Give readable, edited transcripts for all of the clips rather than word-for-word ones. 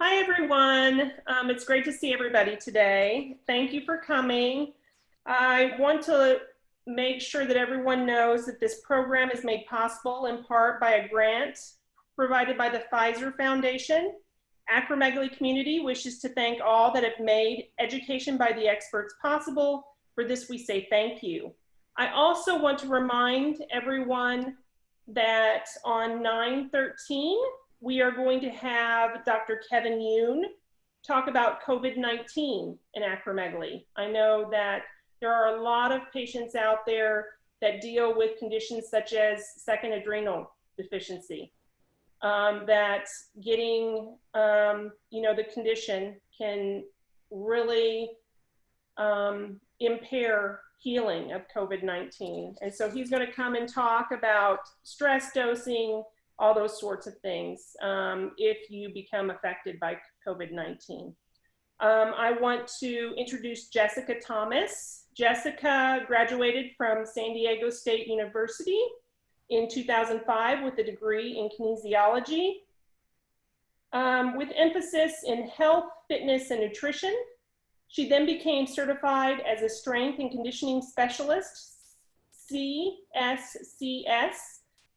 Hi, everyone. It's great to see everybody today. Thank you for coming. I want to make sure that everyone knows that this program is made possible in part by a grant provided by the Pfizer Foundation. Acromegaly community wishes to thank all that have made education by the experts possible. For this, we say thank you. I also want to remind everyone that on 9/13, we are going to have Dr. Kevin Yoon talk about COVID-19 and acromegaly. I know that there are a lot of patients out there that deal with conditions such as second adrenal deficiency, that getting, the condition can really impair healing of COVID-19. And so he's going to come and talk about stress dosing, all those sorts of things if you become affected by COVID-19. I want to introduce Jessica Thomas. Jessica graduated from San Diego State University in 2005 with a degree in kinesiology with emphasis in health, fitness, and nutrition. She then became certified as a strength and conditioning specialist, CSCS,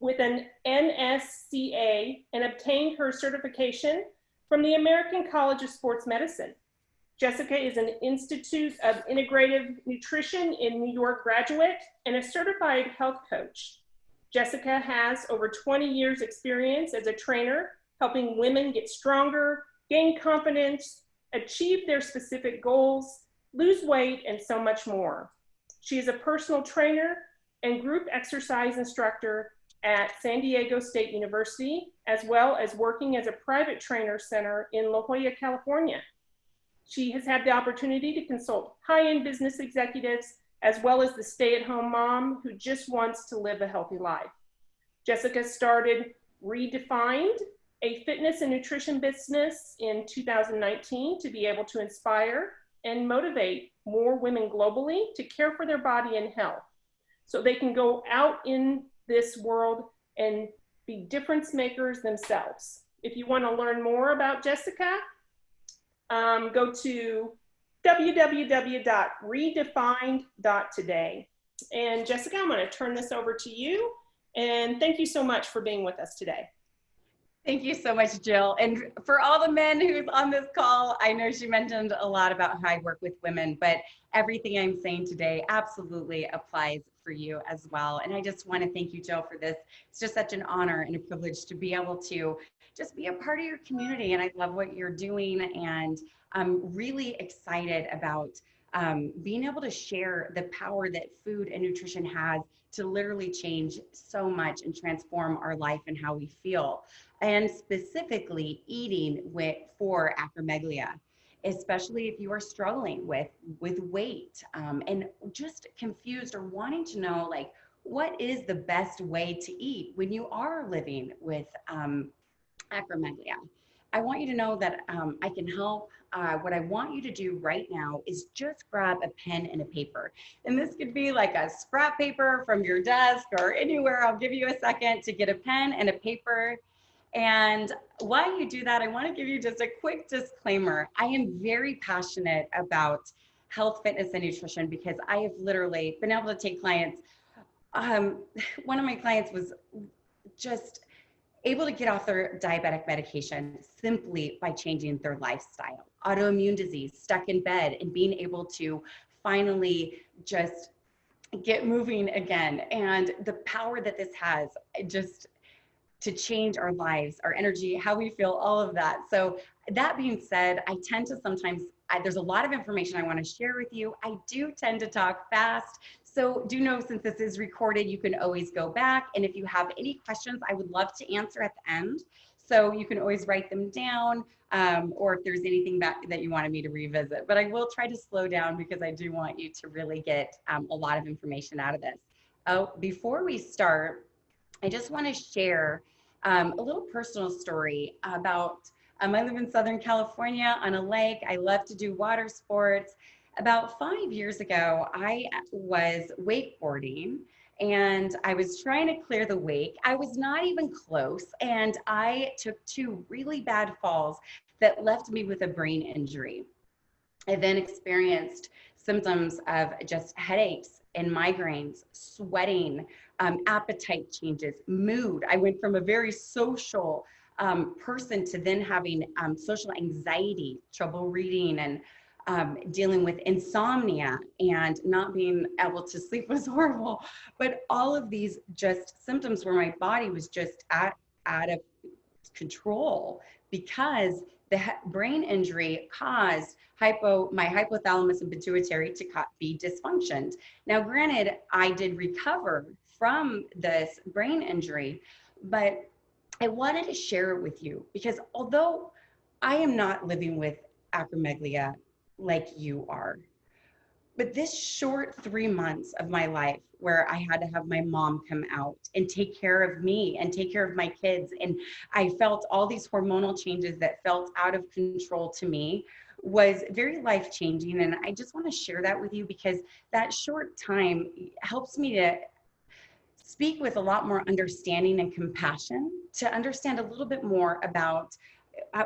with an NSCA, and obtained her certification from the American College of Sports Medicine. Jessica is an Institute of Integrative Nutrition in New York graduate and a certified health coach. Jessica has over 20 years experience as a trainer, helping women get stronger, gain confidence, achieve their specific goals, lose weight, and so much more. She is a personal trainer and group exercise instructor at San Diego State University, as well as working as a private trainer center in La Jolla, California. She has had the opportunity to consult high-end business executives, as well as the stay-at-home mom who just wants to live a healthy life. Jessica started Redefined, a fitness and nutrition business in 2019 to be able to inspire and motivate more women globally to care for their body and health so they can go out in this world and be difference makers themselves. If you want to learn more about Jessica, go to www.redefined.today. And Jessica, I'm going to turn this over to you. And thank you so much for being with us today. Thank you so much, Jill. And for all the men who's on this call, I know she mentioned a lot about how I work with women, but everything I'm saying today absolutely applies for you as well. And I just want to thank you, Jill, for this. It's just such an honor and a privilege to be able to just be a part of your community. And I love what you're doing. And I'm really excited about being able to share the power that food and nutrition has to literally change so much and transform our life and how we feel. And specifically eating for acromegaly, especially if you are struggling with weight and just confused or wanting to know, like, what is the best way to eat when you are living with acromegaly. I want you to know that I can help. What I want you to do right now is just grab a pen and a paper. And this could be like a scrap paper from your desk or anywhere. I'll give you a second to get a pen and a paper. And while you do that, I want to give you just a quick disclaimer. I am very passionate about health, fitness, and nutrition because I have literally been able to take clients. One of my clients was just able to get off their diabetic medication simply by changing their lifestyle. Autoimmune disease, stuck in bed, and being able to finally just get moving again. And the power that this has just to change our lives, our energy, how we feel, all of that. So that being said, I tend to sometimes, there's a lot of information I want to share with you. I do tend to talk fast. So do know, since this is recorded, you can always go back. And if you have any questions, I would love to answer at the end. So you can always write them down, or if there's anything that you wanted me to revisit. But I will try to slow down because I do want you to really get a lot of information out of this. Oh, before we start, I just want to share a little personal story about, I live in Southern California on a lake. I love to do water sports. About 5 years ago, I was wakeboarding and I was trying to clear the wake. I was not even close, and I took 2 really bad falls that left me with a brain injury. I then experienced symptoms of just headaches and migraines, sweating, appetite changes, mood. I went from a very social person to then having social anxiety, trouble reading, and dealing with insomnia, and not being able to sleep was horrible. But all of these just symptoms where my body was just out of control because the brain injury caused my hypothalamus and pituitary to be dysfunctioned. Now, granted, I did recover from this brain injury, but I wanted to share it with you because although I am not living with acromegaly like you are, but this short 3 months of my life where I had to have my mom come out and take care of me and take care of my kids, and I felt all these hormonal changes that felt out of control to me, was very life-changing. And I just want to share that with you because that short time helps me to speak with a lot more understanding and compassion, to understand a little bit more about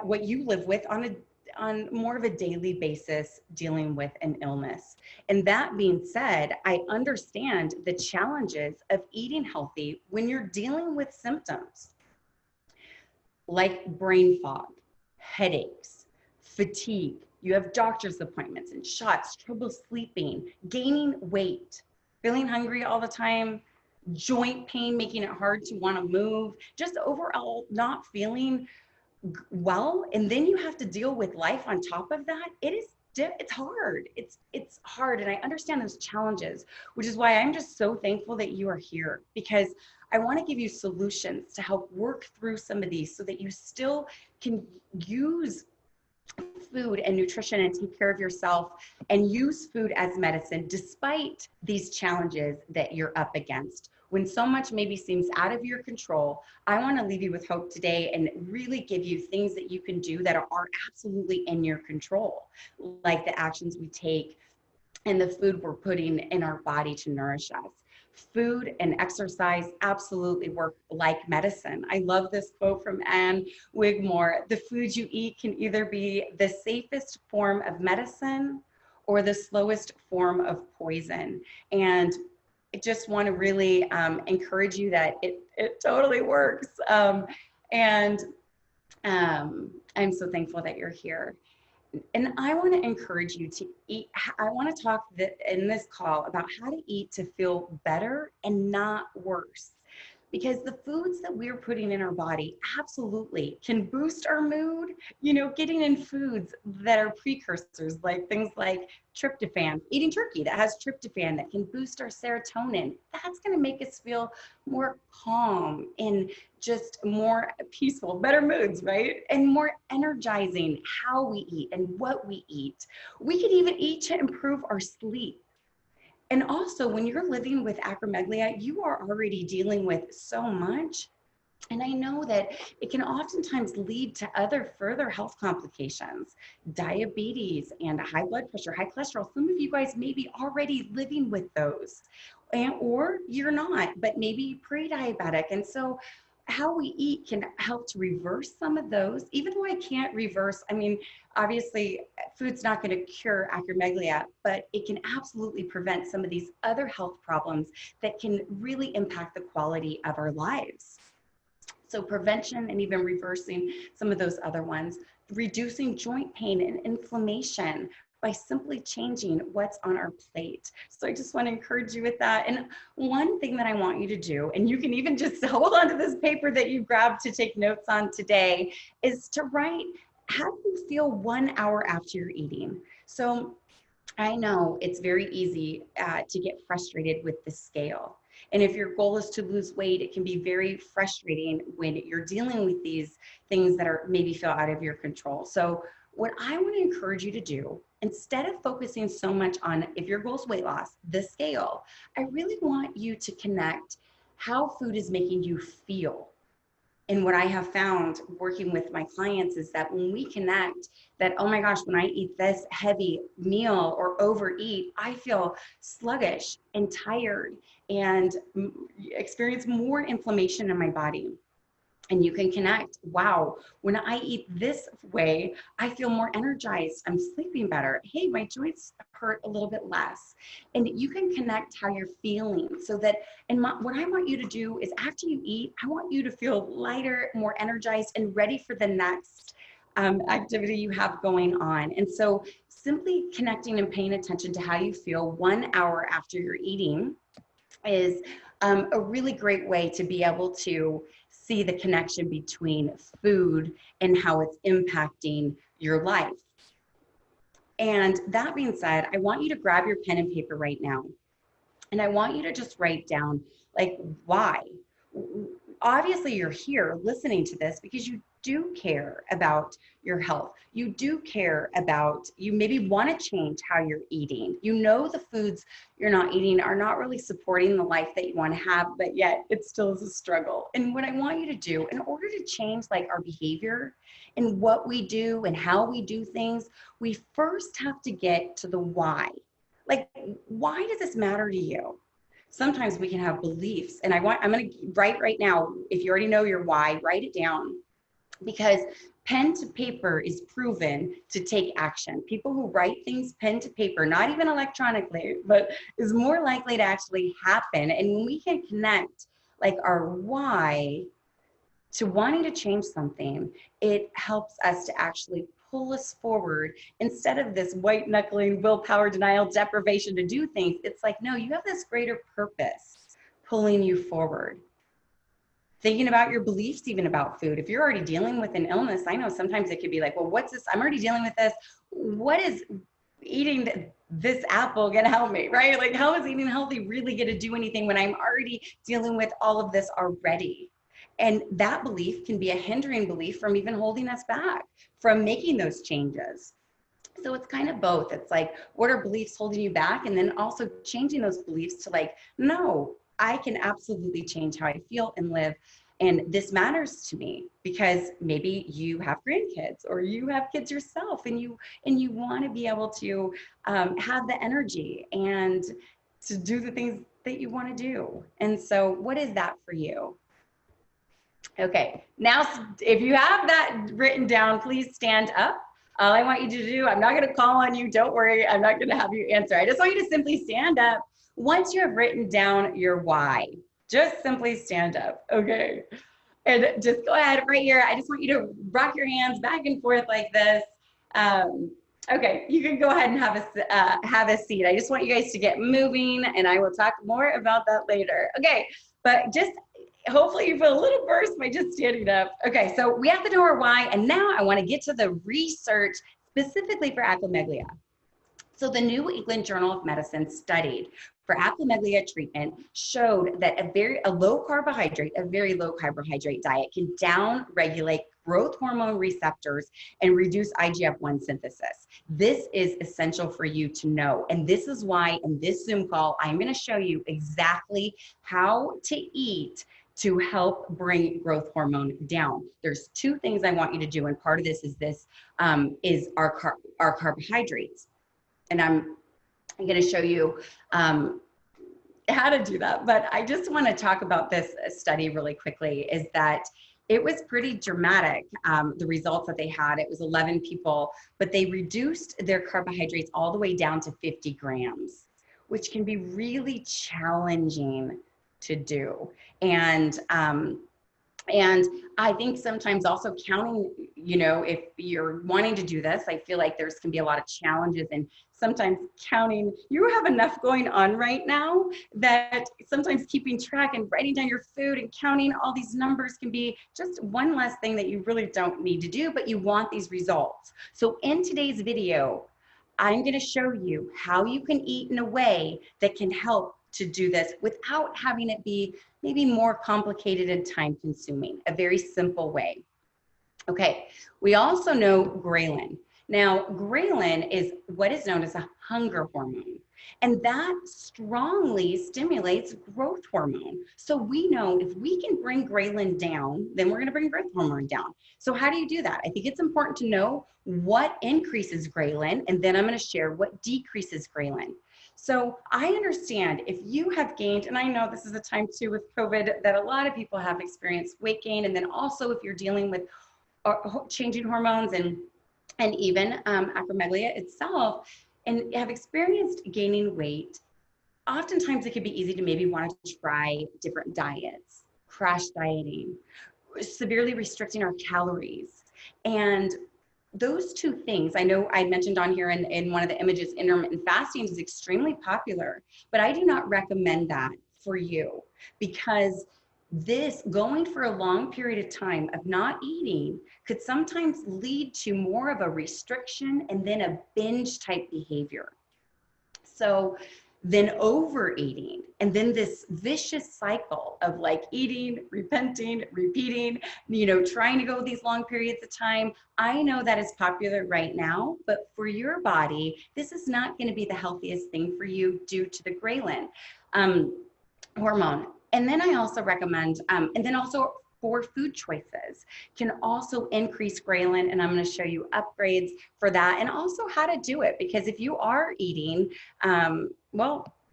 what you live with on more of a daily basis, dealing with an illness. And that being said, I understand the challenges of eating healthy when you're dealing with symptoms like brain fog, headaches, fatigue. You have doctor's appointments and shots, trouble sleeping, gaining weight, feeling hungry all the time, joint pain, making it hard to want to move, just overall not feeling well. And then you have to deal with life on top of that. It's hard. It's hard. And I understand those challenges, which is why I'm just so thankful that you are here, because I want to give you solutions to help work through some of these so that you still can use food and nutrition and take care of yourself and use food as medicine despite these challenges that you're up against. When so much maybe seems out of your control, I want to leave you with hope today and really give you things that you can do that are absolutely in your control, like the actions we take and the food we're putting in our body to nourish us. Food and exercise absolutely work like medicine. I love this quote from Anne Wigmore: the food you eat can either be the safest form of medicine or the slowest form of poison. And I just want to really encourage you that it totally works. And I'm so thankful that you're here. And I want to encourage you to eat. I want to talk in this call about how to eat to feel better and not worse. Because the foods that we're putting in our body absolutely can boost our mood. You know, getting in foods that are precursors, like things like tryptophan, eating turkey that has tryptophan that can boost our serotonin. That's going to make us feel more calm and just more peaceful, better moods, right? And more energizing how we eat and what we eat. We could even eat to improve our sleep. And also, when you're living with acromegaly, you are already dealing with so much. And I know that it can oftentimes lead to other further health complications, diabetes and high blood pressure, high cholesterol. Some of you guys may be already living with those, or you're not, but maybe pre-diabetic. And so how we eat can help to reverse some of those, even though I can't reverse. I mean, obviously, food's not going to cure acromegaly, but it can absolutely prevent some of these other health problems that can really impact the quality of our lives. So prevention and even reversing some of those other ones, reducing joint pain and inflammation by simply changing what's on our plate. So I just want to encourage you with that. And one thing that I want you to do, and you can even just hold on to this paper that you grabbed to take notes on today, is to write how do you feel 1 hour after you're eating. So I know it's very easy to get frustrated with the scale. And if your goal is to lose weight, it can be very frustrating when you're dealing with these things that are maybe feel out of your control. So what I want to encourage you to do, instead of focusing so much on, if your goal is weight loss, the scale, I really want you to connect how food is making you feel. And what I have found working with my clients is that when we connect that, oh my gosh, when I eat this heavy meal or overeat, I feel sluggish and tired and experience more inflammation in my body. And you can connect, wow, when I eat this way, I feel more energized. I'm sleeping better. Hey, my joints hurt a little bit less. And you can connect how you're feeling so that, what I want you to do is after you eat, I want you to feel lighter, more energized, and ready for the next activity you have going on. And so simply connecting and paying attention to how you feel 1 hour after you're eating is a really great way to be able to see the connection between food and how it's impacting your life. And that being said, I want you to grab your pen and paper right now. And I want you to just write down, like, why? Obviously, you're here listening to this because you do care about your health. You do care about, you maybe want to change how you're eating. You know the foods you're not eating are not really supporting the life that you want to have, but yet it still is a struggle. And what I want you to do in order to change like our behavior and what we do and how we do things, we first have to get to the why. Like, why does this matter to you? Sometimes we can have beliefs, and I'm going to write right now, if you already know your why, write it down, because pen to paper is proven to take action. People who write things pen to paper, not even electronically, but is more likely to actually happen. And when we can connect like our why to wanting to change something, it helps us to actually pull us forward instead of this white knuckling willpower denial deprivation to do things. It's like, no, you have this greater purpose pulling you forward. Thinking about your beliefs, even about food. If you're already dealing with an illness, I know sometimes it could be like, well, what's this? I'm already dealing with this. What is eating this apple gonna help me, right? Like, how is eating healthy really gonna do anything when I'm already dealing with all of this already? And that belief can be a hindering belief from even holding us back from making those changes. So it's kind of both. It's like, what are beliefs holding you back? And then also changing those beliefs to like, no, I can absolutely change how I feel and live. And this matters to me because maybe you have grandkids or you have kids yourself and you want to be able to have the energy and to do the things that you want to do. And so what is that for you? Okay, now if you have that written down, please stand up. All I want you to do, I'm not going to call on you. Don't worry. I'm not going to have you answer. I just want you to simply stand up once you have written down your why. Just simply stand up. Okay. And just go ahead right here. I just want you to rock your hands back and forth like this. Okay, you can go ahead and have a seat. I just want you guys to get moving, and I will talk more about that later. Okay, but just hopefully you feel a little burst by just standing up. Okay, so we have to know our why, and now I want to get to the research specifically for acromegaly. So the New England Journal of Medicine studied for acromegaly treatment showed that a very low carbohydrate diet can down-regulate growth hormone receptors and reduce IGF-1 synthesis. This is essential for you to know. And this is why in this Zoom call, I'm going to show you exactly how to eat to help bring growth hormone down. There's two things I want you to do. And part of this is our carbohydrates. And I'm going to show you how to do that. But I just want to talk about this study really quickly, is that it was pretty dramatic, the results that they had. It was 11 people, but they reduced their carbohydrates all the way down to 50 grams, which can be really challenging to do. And I think sometimes also counting, if you're wanting to do this, I feel like there's can be a lot of challenges in sometimes counting. You have enough going on right now that sometimes keeping track and writing down your food and counting all these numbers can be just one less thing that you really don't need to do, but you want these results. So in today's video, I'm going to show you how you can eat in a way that can help to do this without having it be maybe more complicated and time consuming, a very simple way. Okay, we also know ghrelin. Now, ghrelin is what is known as a hunger hormone, and that strongly stimulates growth hormone. So we know if we can bring ghrelin down, then we're going to bring growth hormone down. So how do you do that? I think it's important to know what increases ghrelin, and then I'm going to share what decreases ghrelin. So I understand if you have gained, and I know this is a time too with COVID that a lot of people have experienced weight gain, and then also if you're dealing with changing hormones and even acromegaly itself, and have experienced gaining weight, oftentimes it could be easy to maybe want to try different diets, crash dieting, severely restricting our calories. And those two things, I know I mentioned on here in one of the images, intermittent fasting is extremely popular, but I do not recommend that for you, because this going for a long period of time of not eating could sometimes lead to more of a restriction and then a binge type behavior. So then overeating, and then this vicious cycle of like eating, repenting, repeating, trying to go these long periods of time. I know that is popular right now, but for your body, this is not going to be the healthiest thing for you due to the ghrelin hormone. And then I also recommend, and then also for food choices can also increase ghrelin, and I'm going to show you upgrades for that, and also how to do it, because if you are eating,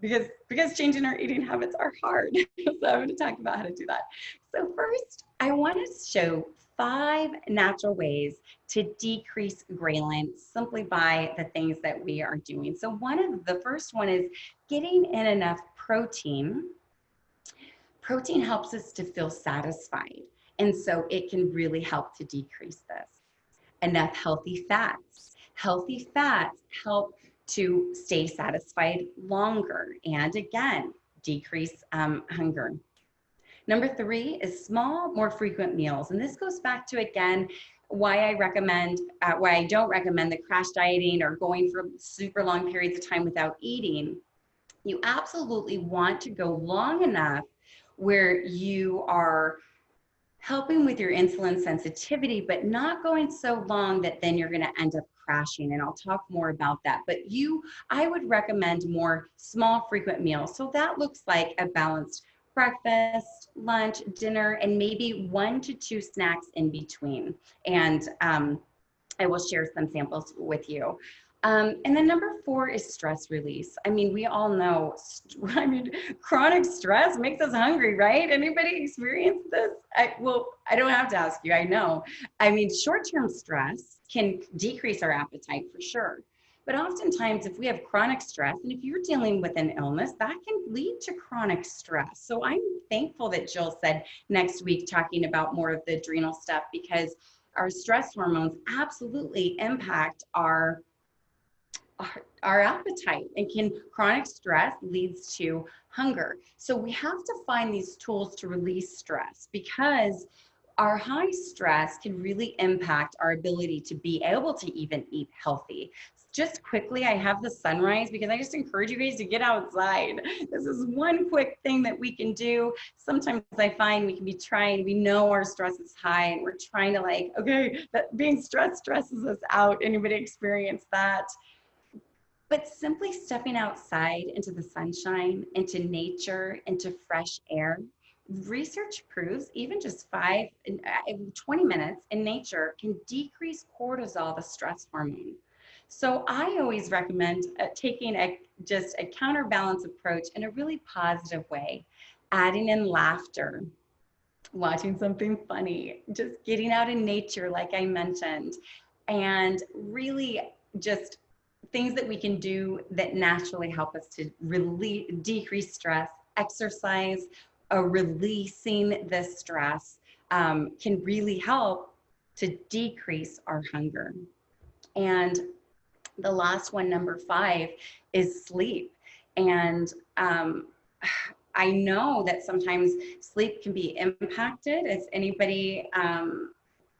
because changing our eating habits are hard. So I'm going to talk about how to do that. So first, I want to show 5 natural ways to decrease ghrelin simply by the things that we are doing. So the first one is getting in enough protein. Protein helps us to feel satisfied, and so it can really help to decrease this. Enough healthy fats. Healthy fats help to stay satisfied longer and again, decrease hunger. Number 3 is small, more frequent meals. And this goes back to, again, why I don't recommend the crash dieting or going for super long periods of time without eating. You absolutely want to go long enough where you are helping with your insulin sensitivity, but not going so long that then you're going to end up crashing. And I'll talk more about that. But I would recommend more small, frequent meals. So that looks like a balanced breakfast, lunch, dinner, and maybe 1 to 2 snacks in between. And I will share some samples with you. And then number 4 is stress release. I mean, we all know, chronic stress makes us hungry, right? Anybody experience this? I don't have to ask you, I know. I mean, short-term stress can decrease our appetite for sure. But oftentimes, if we have chronic stress, and if you're dealing with an illness, that can lead to chronic stress. So I'm thankful that Jill said next week talking about more of the adrenal stuff, because our stress hormones absolutely impact our appetite, and chronic stress leads to hunger. So we have to find these tools to release stress, because our high stress can really impact our ability to be able to even eat healthy. Just quickly, I have the sunrise because I just encourage you guys to get outside. This is one quick thing that we can do. Sometimes I find we can be trying, we know our stress is high and we're trying to that being stressed stresses us out. Anybody experience that? But simply stepping outside into the sunshine, into nature, into fresh air, research proves even just 20 minutes in nature can decrease cortisol, the stress hormone. So I always recommend taking a counterbalance approach in a really positive way, adding in laughter, watching something funny, just getting out in nature, like I mentioned, and really just things that we can do that naturally help us to decrease stress. Exercise, releasing the stress can really help to decrease our hunger. And the last one, number 5, is sleep. And I know that sometimes sleep can be impacted. If anybody,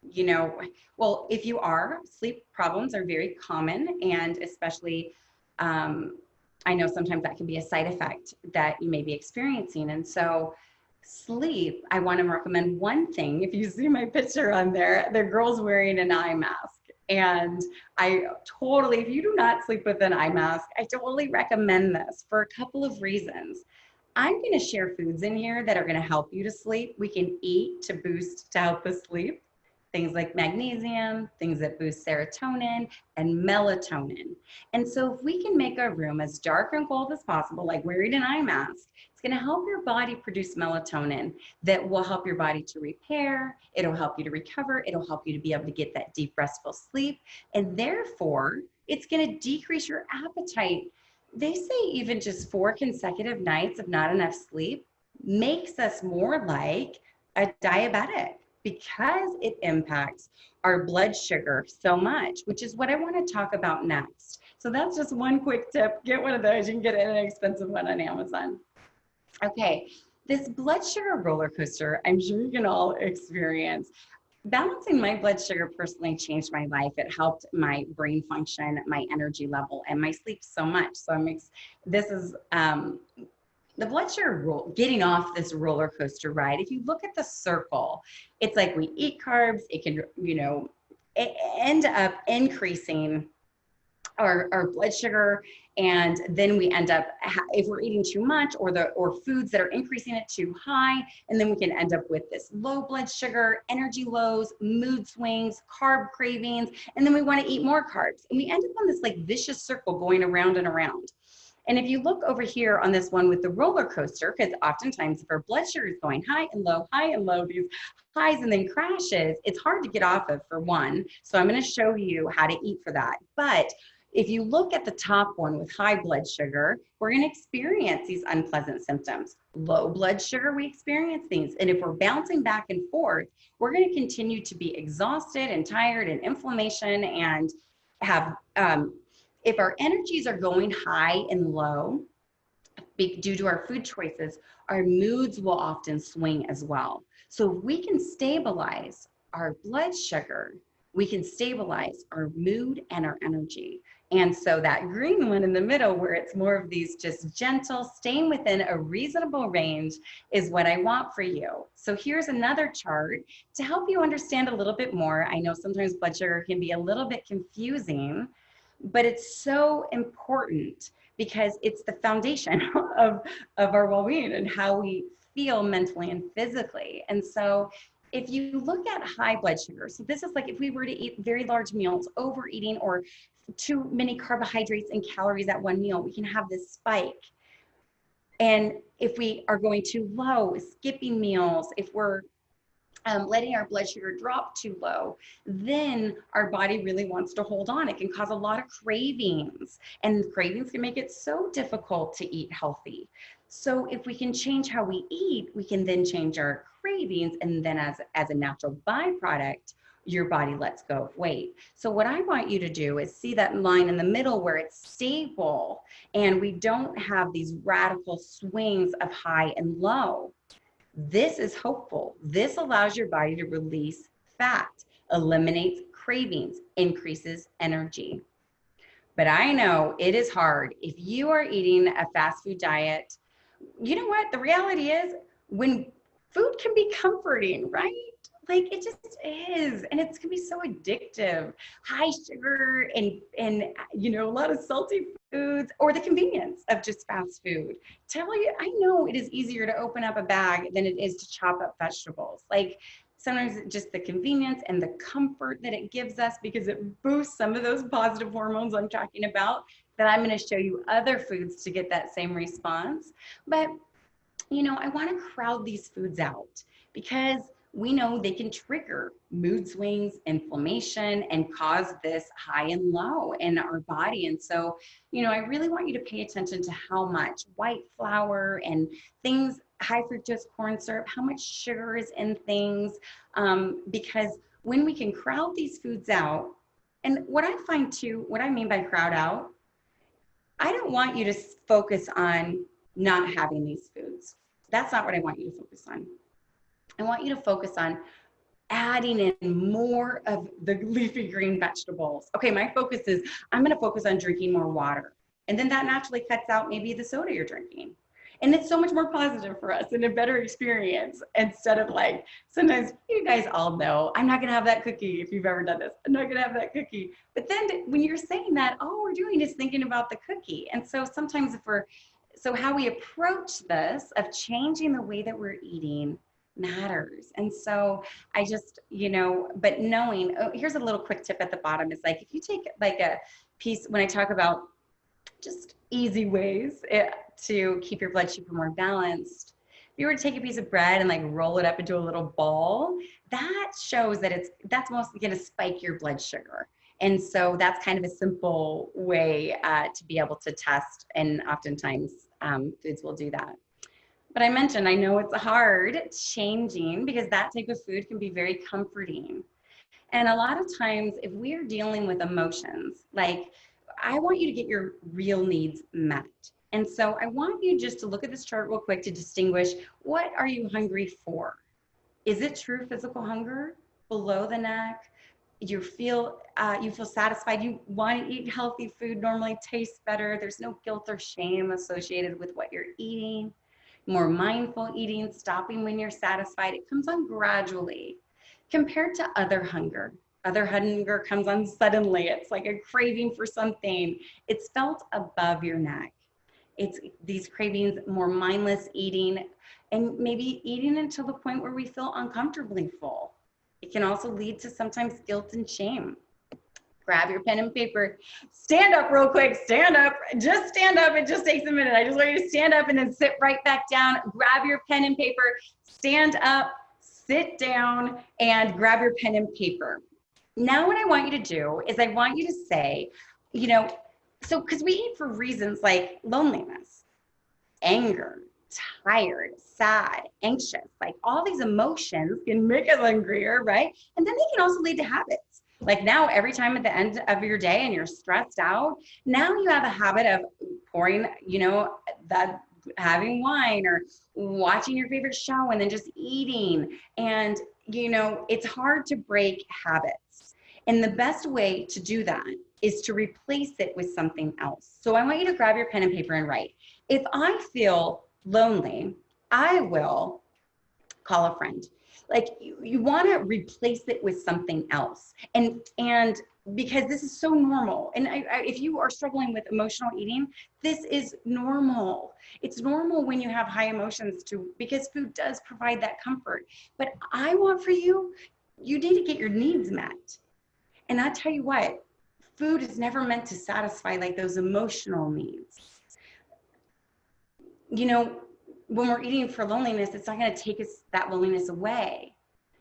if you are, sleep problems are very common, and especially, I know sometimes that can be a side effect that you may be experiencing. And so sleep, I want to recommend one thing. If you see my picture on there, the girl's wearing an eye mask. And I totally, if you do not sleep with an eye mask, I totally recommend this for a couple of reasons. I'm going to share foods in here that are going to help you to sleep. We can eat to boost, to help us sleep. Things like magnesium, things that boost serotonin and melatonin. And so if we can make our room as dark and cold as possible, like wearing an eye mask, it's going to help your body produce melatonin that will help your body to repair. It'll help you to recover. It'll help you to be able to get that deep, restful sleep. And therefore, it's going to decrease your appetite. They say even just 4 consecutive nights of not enough sleep makes us more like a diabetic, because it impacts our blood sugar so much, which is what I want to talk about next. So that's just one quick tip. Get one of those. You can get an inexpensive one on Amazon. Okay, this blood sugar roller coaster, I'm sure you can all experience. Balancing my blood sugar personally changed my life. It helped my brain function, my energy level, and my sleep so much. So this is the blood sugar getting off this roller coaster ride. If you look at the circle, it's like we eat carbs, it can, end up increasing our blood sugar, and then we end up, if we're eating too much or foods that are increasing it too high, and then we can end up with this low blood sugar, energy lows, mood swings, carb cravings, and then we want to eat more carbs, and we end up on this like vicious circle going around and around. And if you look over here on this one with the roller coaster, because oftentimes if our blood sugar is going high and low, these highs and then crashes, it's hard to get off of, for one. So I'm going to show you how to eat for that. But if you look at the top one with high blood sugar, we're going to experience these unpleasant symptoms. Low blood sugar, we experience these. And if we're bouncing back and forth, we're going to continue to be exhausted and tired and inflammation and have, if our energies are going high and low, due to our food choices, our moods will often swing as well. So if we can stabilize our blood sugar, we can stabilize our mood and our energy. And so that green one in the middle, where it's more of these just gentle, staying within a reasonable range, is what I want for you. So here's another chart to help you understand a little bit more. I know sometimes blood sugar can be a little bit confusing, but it's so important because it's the foundation of our well-being and how we feel mentally and physically. And so if you look at high blood sugar, so this is like if we were to eat very large meals, overeating, or too many carbohydrates and calories at one meal, we can have this spike. And if we are going too low, skipping meals, if we're letting our blood sugar drop too low, then our body really wants to hold on. It can cause a lot of cravings, and cravings can make it so difficult to eat healthy. So if we can change how we eat, we can then change our cravings, and then as a natural byproduct, your body lets go of weight. So what I want you to do is see that line in the middle where it's stable and we don't have these radical swings of high and low. This is hopeful. This allows your body to release fat, eliminates cravings, increases energy. But I know it is hard. If you are eating a fast food diet, you know what? The reality is, when food can be comforting, right? Like it just is, and it's gonna be so addictive. High sugar and a lot of salty foods, or the convenience of just fast food. Tell you, I know it is easier to open up a bag than it is to chop up vegetables. Like sometimes it's just the convenience and the comfort that it gives us, because it boosts some of those positive hormones I'm talking about, that I'm going to show you other foods to get that same response. But I want to crowd these foods out, because we know they can trigger mood swings, inflammation, and cause this high and low in our body. And so, I really want you to pay attention to how much white flour and things, high fructose corn syrup, how much sugar is in things, because when we can crowd these foods out, and what I find too, what I mean by crowd out, I don't want you to focus on not having these foods. That's not what I want you to focus on. I want you to focus on adding in more of the leafy green vegetables. Okay, my focus is, I'm going to focus on drinking more water. And then that naturally cuts out maybe the soda you're drinking. And it's so much more positive for us and a better experience instead of like, sometimes you guys all know, I'm not gonna have that cookie if you've ever done this. I'm not gonna have that cookie. But then when you're saying that, all we're doing is thinking about the cookie. And so sometimes so how we approach this of changing the way that we're eating matters. And so I just, but knowing, here's a little quick tip at the bottom is like, if you take like a piece, when I talk about just easy ways to keep your blood sugar more balanced. If you were to take a piece of bread and like roll it up into a little ball, that shows that that's mostly going to spike your blood sugar. And so that's kind of a simple way to be able to test, and oftentimes foods will do that. But I know it's hard changing because that type of food can be very comforting. And a lot of times if we're dealing with emotions, like I want you to get your real needs met. And so I want you just to look at this chart real quick to distinguish, what are you hungry for? Is it true physical hunger below the neck? You feel satisfied, you want to eat healthy food, normally tastes better. There's no guilt or shame associated with what you're eating. More mindful eating, stopping when you're satisfied. It comes on gradually compared to other hunger. Other hunger comes on suddenly. It's like a craving for something. It's felt above your neck. It's these cravings, more mindless eating, and maybe eating until the point where we feel uncomfortably full. It can also lead to sometimes guilt and shame. Grab your pen and paper. Stand up real quick. Stand up. Just stand up. It just takes a minute. I just want you to stand up and then sit right back down. Grab your pen and paper. Stand up, sit down, and grab your pen and paper. Now what I want you to do is I want you to say, because we eat for reasons like loneliness, anger, tired, sad, anxious, like all these emotions can make us hungrier, right? And then they can also lead to habits. Like now, every time at the end of your day and you're stressed out, now you have a habit of pouring, having wine or watching your favorite show and then just eating. And, it's hard to break habits. And the best way to do that is to replace it with something else. So I want you to grab your pen and paper and write. If I feel lonely, I will call a friend. Like you want to replace it with something else. And because this is so normal. And if you are struggling with emotional eating, this is normal. It's normal when you have high emotions because food does provide that comfort. But I want for you need to get your needs met. And I tell you what, food is never meant to satisfy like those emotional needs. When we're eating for loneliness, it's not going to take that loneliness away.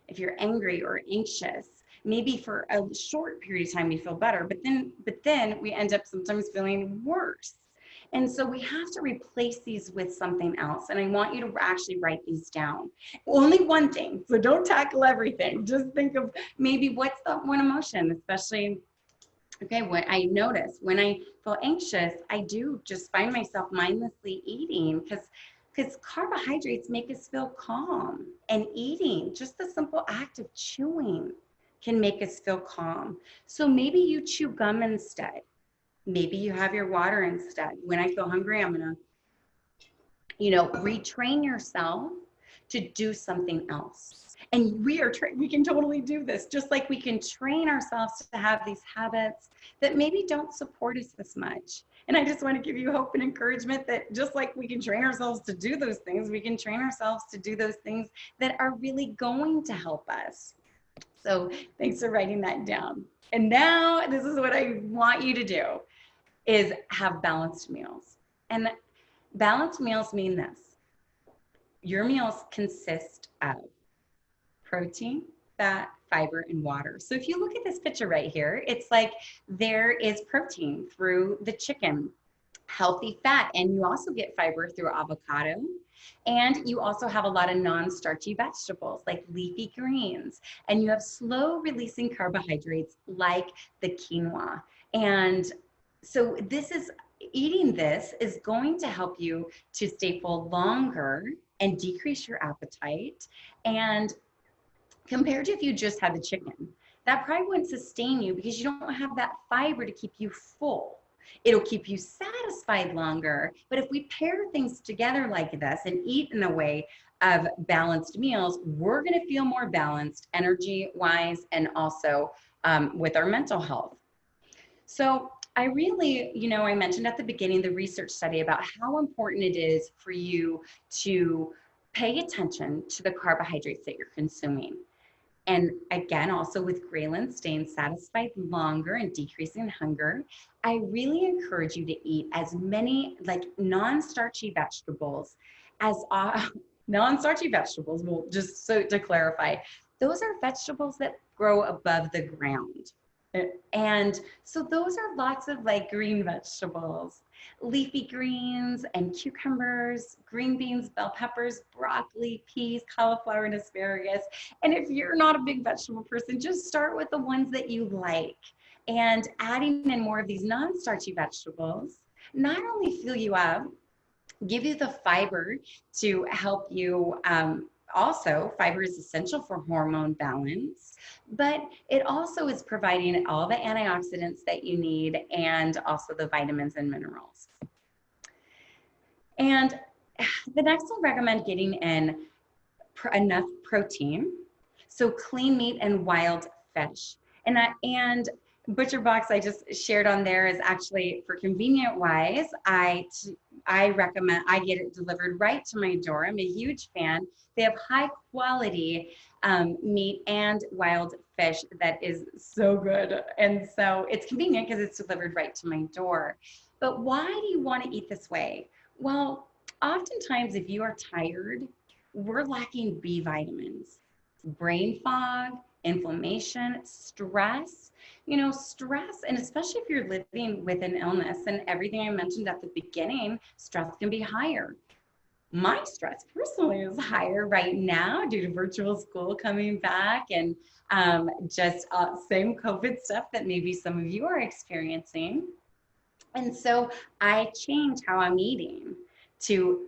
If you're angry or anxious, maybe for a short period of time you feel better, but then we end up sometimes feeling worse. And so we have to replace these with something else. And I want you to actually write these down. Only one thing. So don't tackle everything. Just think of maybe what's the one emotion, especially, okay, what I notice when I feel anxious, I do just find myself mindlessly eating because carbohydrates make us feel calm, and eating, just the simple act of chewing, can make us feel calm. So maybe you chew gum instead. Maybe you have your water instead. When I feel hungry, I'm gonna, retrain yourself to do something else. And we can totally do this, just like we can train ourselves to have these habits that maybe don't support us as much. And I just want to give you hope and encouragement that just like we can train ourselves to do those things, we can train ourselves to do those things that are really going to help us. So thanks for writing that down. And now this is what I want you to do, is have balanced meals. And balanced meals mean this. Your meals consist of protein, fat, fiber, and water. So if you look at this picture right here, it's like there is protein through the chicken, healthy fat, and you also get fiber through avocado. And you also have a lot of non-starchy vegetables like leafy greens. And you have slow releasing carbohydrates like the quinoa. And so eating this is going to help you to stay full longer and decrease your appetite. And compared to if you just had the chicken, that probably wouldn't sustain you because you don't have that fiber to keep you full. It'll keep you satisfied longer. But if we pair things together like this and eat in a way of balanced meals, we're going to feel more balanced energy wise and also with our mental health. So I really, I mentioned at the beginning the research study about how important it is for you to pay attention to the carbohydrates that you're consuming. And again, also with ghrelin, staying satisfied longer and decreasing hunger, I really encourage you to eat as many like non-starchy vegetables as non-starchy vegetables. Well, just so to clarify, those are vegetables that grow above the ground. And so those are lots of like green vegetables, leafy greens and cucumbers, green beans, bell peppers, broccoli, peas, cauliflower, and asparagus. And if you're not a big vegetable person, just start with the ones that you like. And adding in more of these non-starchy vegetables not only fill you up, give you the fiber to help you. Also, fiber is essential for hormone balance, but it also is providing all the antioxidants that you need and also the vitamins and minerals. And the next, I'll recommend getting in enough protein. So clean meat and wild fish. And Butcher Box I just shared on there is actually for convenient wise. I recommend I get it delivered right to my door. I'm a huge fan. They have high quality meat and wild fish that is so good. And so it's convenient because it's delivered right to my door. But why do you want to eat this way? Well, oftentimes if you are tired, we're lacking B vitamins, brain fog, inflammation, stress. Stress, and especially if you're living with an illness and everything I mentioned at the beginning, stress can be higher. My stress personally is higher right now due to virtual school coming back and just same COVID stuff that maybe some of you are experiencing. And so I change how I'm eating to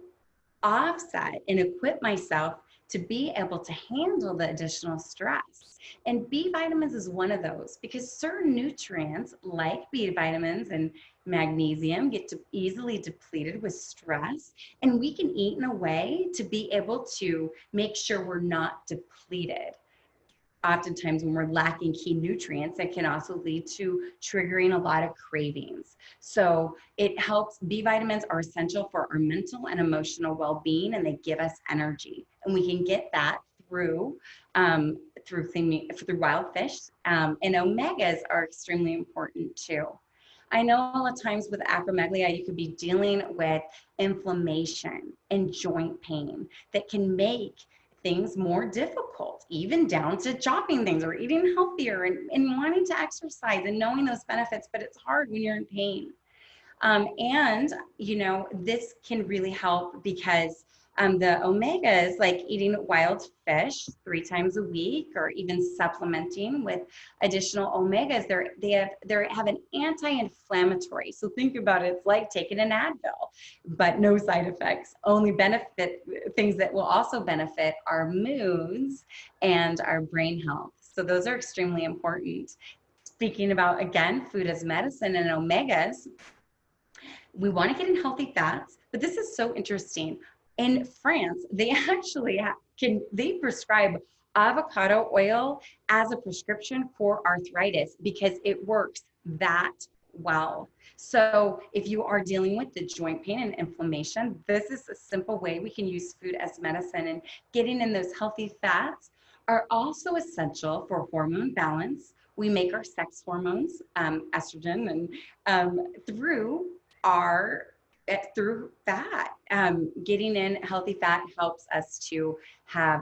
offset and equip myself to be able to handle the additional stress. And B vitamins is one of those because certain nutrients like B vitamins and magnesium get easily depleted with stress. And we can eat in a way to be able to make sure we're not depleted. Oftentimes when we're lacking key nutrients, it can also lead to triggering a lot of cravings. So it helps. B vitamins are essential for our mental and emotional well-being, and they give us energy. And we can get that through wild fish. And omegas are extremely important too. I know a lot of times with acromegaly, you could be dealing with inflammation and joint pain that can make things more difficult, even down to chopping things or eating healthier and wanting to exercise and knowing those benefits, but it's hard when you're in pain. This can really help because the omegas, like eating wild fish 3 times a week or even supplementing with additional omegas, they have an anti-inflammatory. So think about it, it's like taking an Advil, but no side effects. Only benefit things that will also benefit our moods and our brain health. So those are extremely important. Speaking about, again, food as medicine and omegas, we want to get in healthy fats, but this is so interesting. In France, they actually they prescribe avocado oil as a prescription for arthritis because it works that well. So if you are dealing with the joint pain and inflammation, this is a simple way we can use food as medicine, and getting in those healthy fats are also essential for hormone balance. We make our sex hormones, estrogen, and through fat. Getting in healthy fat helps us to have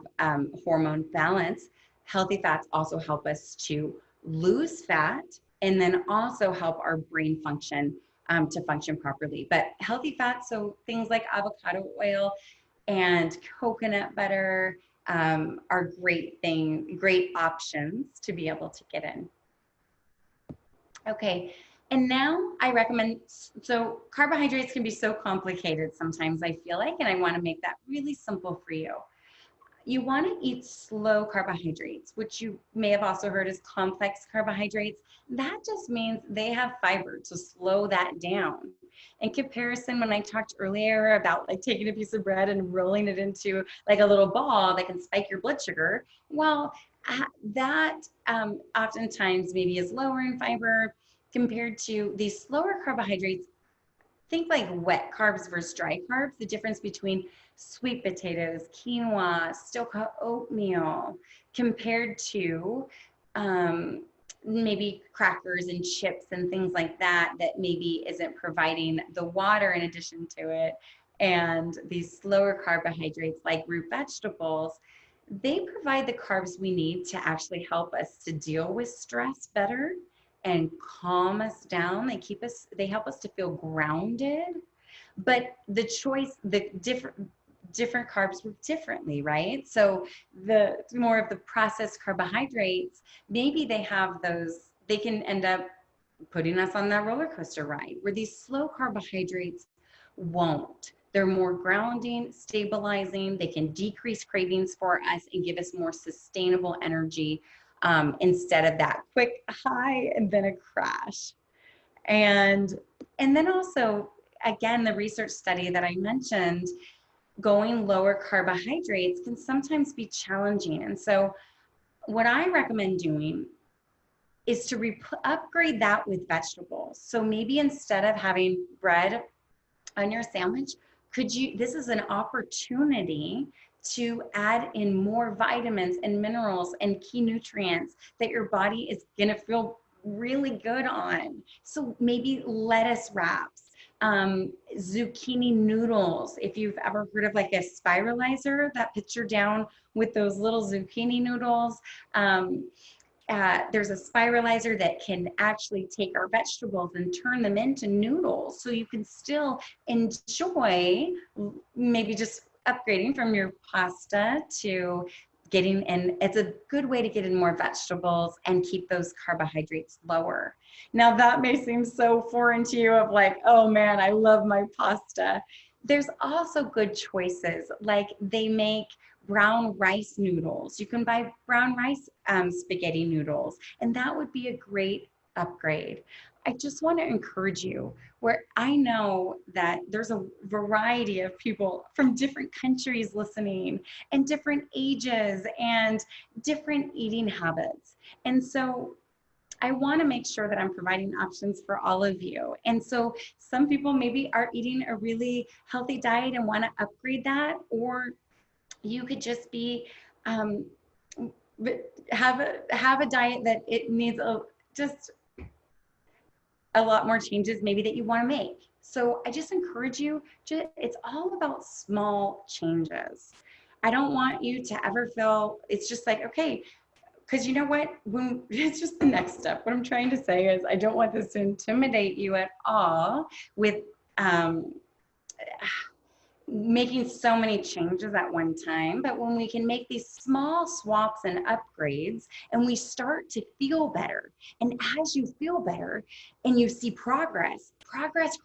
hormone balance. Healthy fats also help us to lose fat and then also help our brain function to function properly. But healthy fats, so things like avocado oil and coconut butter are great options to be able to get in. Okay. And now I recommend, so carbohydrates can be so complicated sometimes, I feel like, and I want to make that really simple for you. You want to eat slow carbohydrates, which you may have also heard as complex carbohydrates. That just means they have fiber to slow that down. In comparison, when I talked earlier about like taking a piece of bread and rolling it into like a little ball that can spike your blood sugar, well, that oftentimes maybe is lower in fiber compared to these slower carbohydrates. Think like wet carbs versus dry carbs, the difference between sweet potatoes, quinoa, steel-cut oatmeal, compared to maybe crackers and chips and things like that, that maybe isn't providing the water in addition to it. And these slower carbohydrates like root vegetables, they provide the carbs we need to actually help us to deal with stress better and calm us down. They help us to feel grounded. But the choice, the different carbs work differently, right? So the more of the processed carbohydrates, maybe they can end up putting us on that roller coaster ride, where these slow carbohydrates won't. They're more grounding, stabilizing. They can decrease cravings for us and give us more sustainable energy, instead of that quick high and then a crash. And and then also, again, the research study that I mentioned, going lower carbohydrates can sometimes be challenging. And so what I recommend doing is to upgrade that with vegetables. So maybe instead of having bread on your sandwich, this is an opportunity to add in more vitamins and minerals and key nutrients that your body is gonna feel really good on. So maybe lettuce wraps, zucchini noodles. If you've ever heard of like a spiralizer, that picture down with those little zucchini noodles. There's a spiralizer that can actually take our vegetables and turn them into noodles. So you can still enjoy maybe just upgrading from your pasta to getting in. It's a good way to get in more vegetables and keep those carbohydrates lower. Now that may seem so foreign to you, of like, oh man, I love my pasta. There's also good choices, like they make brown rice noodles. You can buy brown rice spaghetti noodles, and that would be a great upgrade. I just want to encourage you, where I know that there's a variety of people from different countries listening, and different ages and different eating habits. And so I want to make sure that I'm providing options for all of you. And so some people maybe are eating a really healthy diet and want to upgrade that, or you could just be have a diet that it needs just a lot more changes maybe that you want to make. So I just encourage you, it's all about small changes. I don't want you to ever feel it's just like, okay, because you know what, when it's just the next step. What I'm trying to say is I don't want this to intimidate you at all with making so many changes at one time. But when we can make these small swaps and upgrades, and we start to feel better, and as you feel better and you see progress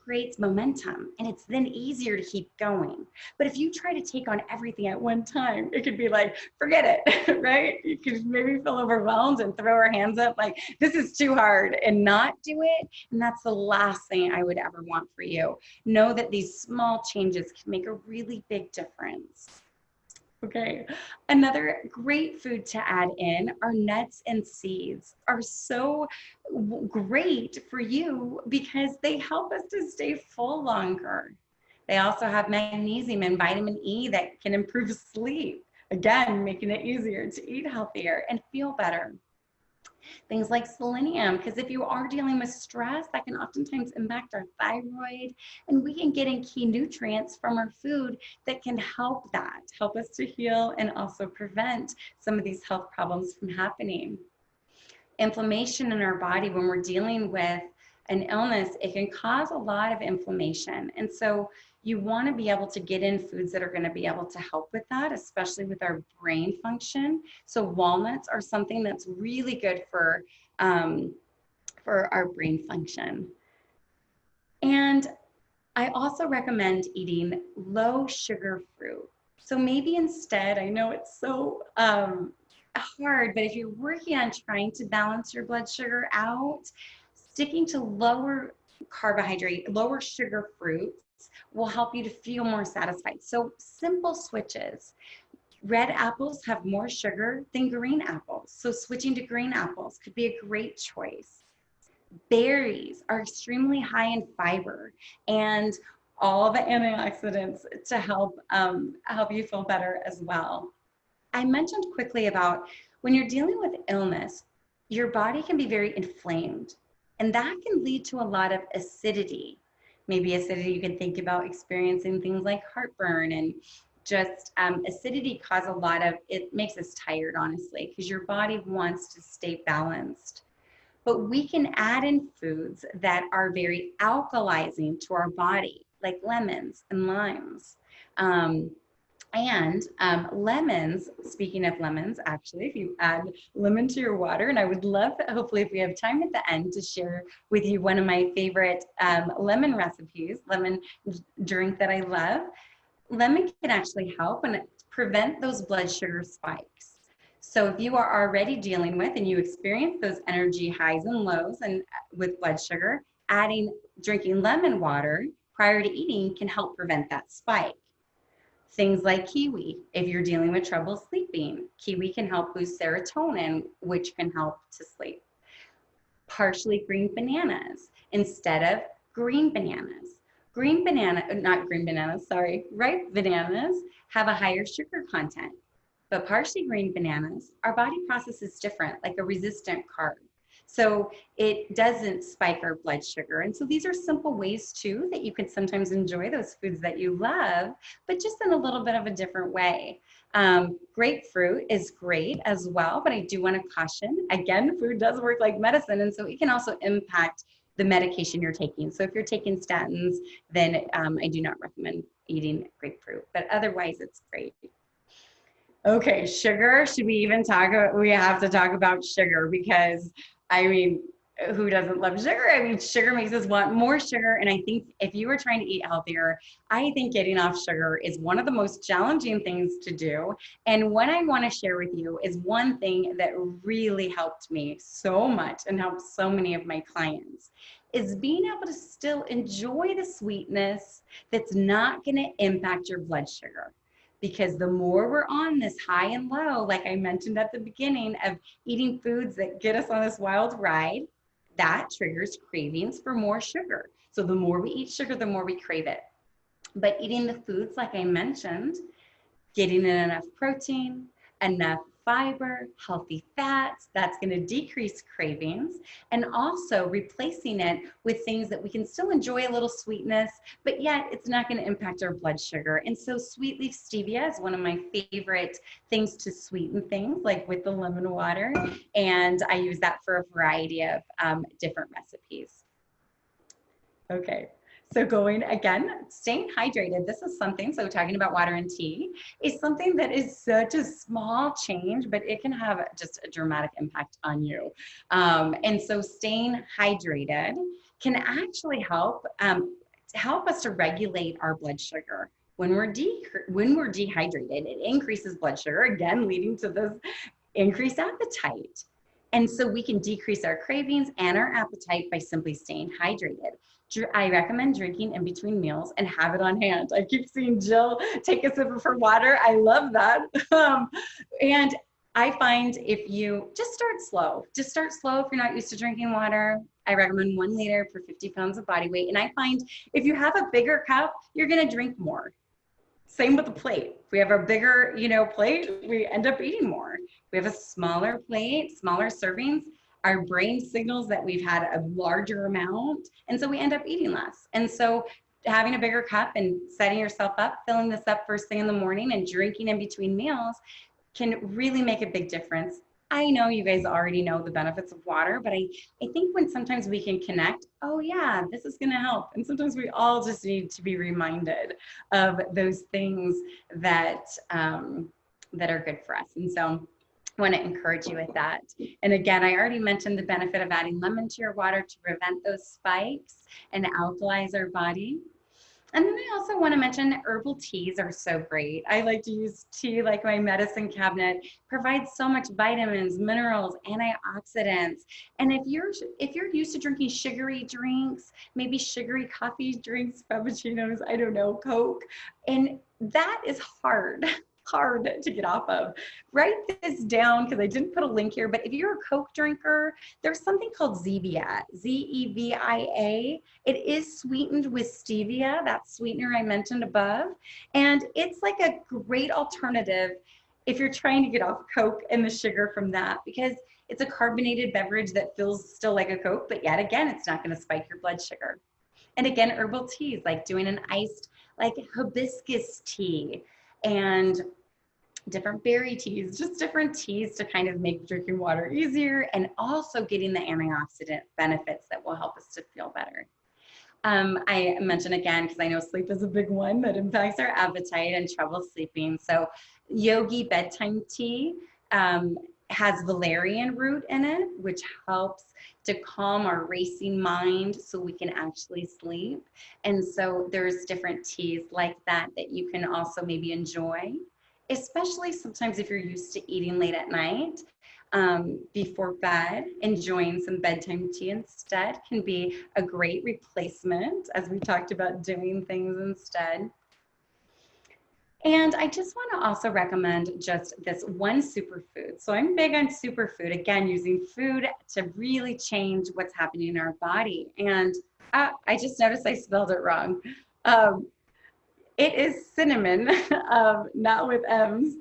creates momentum, and it's then easier to keep going. But if you try to take on everything at one time, it could be like, forget it, right? You could maybe feel overwhelmed and throw our hands up like, this is too hard, and not do it. And that's the last thing I would ever want for you. Know that these small changes can make a really big difference. Okay, another great food to add in are nuts and seeds. Are so great for you because they help us to stay full longer. They also have magnesium and vitamin E that can improve sleep, again, making it easier to eat healthier and feel better. Things like selenium, because if you are dealing with stress, that can oftentimes impact our thyroid, and we can get in key nutrients from our food that can help us to heal and also prevent some of these health problems from happening. Inflammation in our body, when we're dealing with an illness, it can cause a lot of inflammation. And so you want to be able to get in foods that are going to be able to help with that, especially with our brain function. So walnuts are something that's really good for our brain function. And I also recommend eating low sugar fruit. So maybe instead, I know it's so hard, but if you're working on trying to balance your blood sugar out, sticking to lower carbohydrate, lower sugar fruits will help you to feel more satisfied. So simple switches. Red apples have more sugar than green apples. So switching to green apples could be a great choice. Berries are extremely high in fiber and all the antioxidants to help you feel better as well. I mentioned quickly about when you're dealing with illness, your body can be very inflamed, and that can lead to a lot of acidity. Maybe acidity, you can think about experiencing things like heartburn and just acidity cause a lot of, it makes us tired, honestly, because your body wants to stay balanced. But we can add in foods that are very alkalizing to our body, like lemons and limes. Um, lemons, speaking of lemons, actually, if you add lemon to your water, and I would love, hopefully, if we have time at the end, to share with you one of my favorite lemon recipes, lemon drink that I love. Lemon can actually help and prevent those blood sugar spikes. So if you are already dealing with and you experience those energy highs and lows and with blood sugar, drinking lemon water prior to eating can help prevent that spike. Things like kiwi, if you're dealing with trouble sleeping, kiwi can help boost serotonin, which can help to sleep. Partially green bananas instead of green bananas. Ripe bananas have a higher sugar content, but partially green bananas, our body processes different, like a resistant carb. So it doesn't spike our blood sugar. And so these are simple ways too that you can sometimes enjoy those foods that you love, but just in a little bit of a different way. Grapefruit is great as well, but I do want to caution, again, food does work like medicine. And so it can also impact the medication you're taking. So if you're taking statins, then I do not recommend eating grapefruit, but otherwise it's great. Okay, sugar, should we even talk about, we have to talk about sugar because, I mean, who doesn't love sugar? I mean, sugar makes us want more sugar. And I think if you are trying to eat healthier, I think getting off sugar is one of the most challenging things to do. And what I want to share with you is one thing that really helped me so much and helped so many of my clients is being able to still enjoy the sweetness that's not going to impact your blood sugar. Because the more we're on this high and low, like I mentioned at the beginning, of eating foods that get us on this wild ride, that triggers cravings for more sugar. So the more we eat sugar, the more we crave it. But eating the foods, like I mentioned, getting in enough protein, enough fiber, healthy fats, that's going to decrease cravings, and also replacing it with things that we can still enjoy a little sweetness, but yet it's not going to impact our blood sugar. And so sweet leaf stevia is one of my favorite things to sweeten things, like with the lemon water, and I use that for a variety of different recipes. Okay. So going again, staying hydrated. This is something, so talking about water and tea is something that is such a small change, but it can have just a dramatic impact on you. And so staying hydrated can actually help us to regulate our blood sugar. When we're dehydrated, it increases blood sugar, again, leading to this increased appetite. And so we can decrease our cravings and our appetite by simply staying hydrated. I recommend drinking in between meals and have it on hand. I keep seeing Jill take a sip of her water. I love that. And I find if you just start slow if you're not used to drinking water. I recommend 1 liter per 50 pounds of body weight. And I find if you have a bigger cup, you're going to drink more. Same with the plate. If we have a bigger, plate, we end up eating more. If we have a smaller plate, smaller servings, our brain signals that we've had a larger amount, and so we end up eating less. And so having a bigger cup and setting yourself up, filling this up first thing in the morning and drinking in between meals can really make a big difference. I know you guys already know the benefits of water, but I think when sometimes we can connect, oh yeah, this is gonna help. And sometimes we all just need to be reminded of those things that, that are good for us. And so I want to encourage you with that. And again, I already mentioned the benefit of adding lemon to your water to prevent those spikes and alkalize our body. And then I also want to mention herbal teas are so great. I like to use tea like my medicine cabinet. Provides so much vitamins, minerals, antioxidants. And if you're used to drinking sugary drinks, maybe sugary coffee drinks, frappuccinos, I don't know, Coke, and that is hard. Hard to get off of. Write this down because I didn't put a link here, but if you're a Coke drinker, there's something called Zevia, Zevia. It is sweetened with stevia, that sweetener I mentioned above. And it's like a great alternative if you're trying to get off Coke and the sugar from that, because it's a carbonated beverage that feels still like a Coke, but yet again, it's not going to spike your blood sugar. And again, herbal teas, like doing an iced, like hibiscus tea and different berry teas, just different teas to kind of make drinking water easier and also getting the antioxidant benefits that will help us to feel better. I mentioned again, because I know sleep is a big one that impacts our appetite and trouble sleeping. So yogi bedtime tea has valerian root in it, which helps to calm our racing mind so we can actually sleep. And so there's different teas like that that you can also maybe enjoy, especially sometimes if you're used to eating late at night. Before bed, enjoying some bedtime tea instead can be a great replacement, as we talked about doing things instead. And I just want to also recommend just this one superfood. So I'm big on superfood, again, using food to really change what's happening in our body. And I just noticed I spelled it wrong. It is cinnamon, not with M's.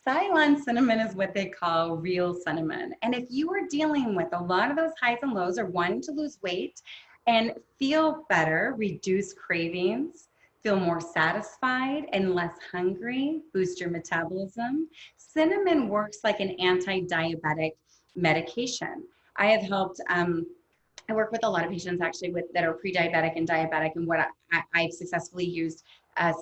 Ceylon cinnamon is what they call real cinnamon. And if you are dealing with a lot of those highs and lows or wanting to lose weight and feel better, reduce cravings, feel more satisfied and less hungry, boost your metabolism, cinnamon works like an anti-diabetic medication. I have helped I work with a lot of patients actually that are pre-diabetic and diabetic, and what I've successfully used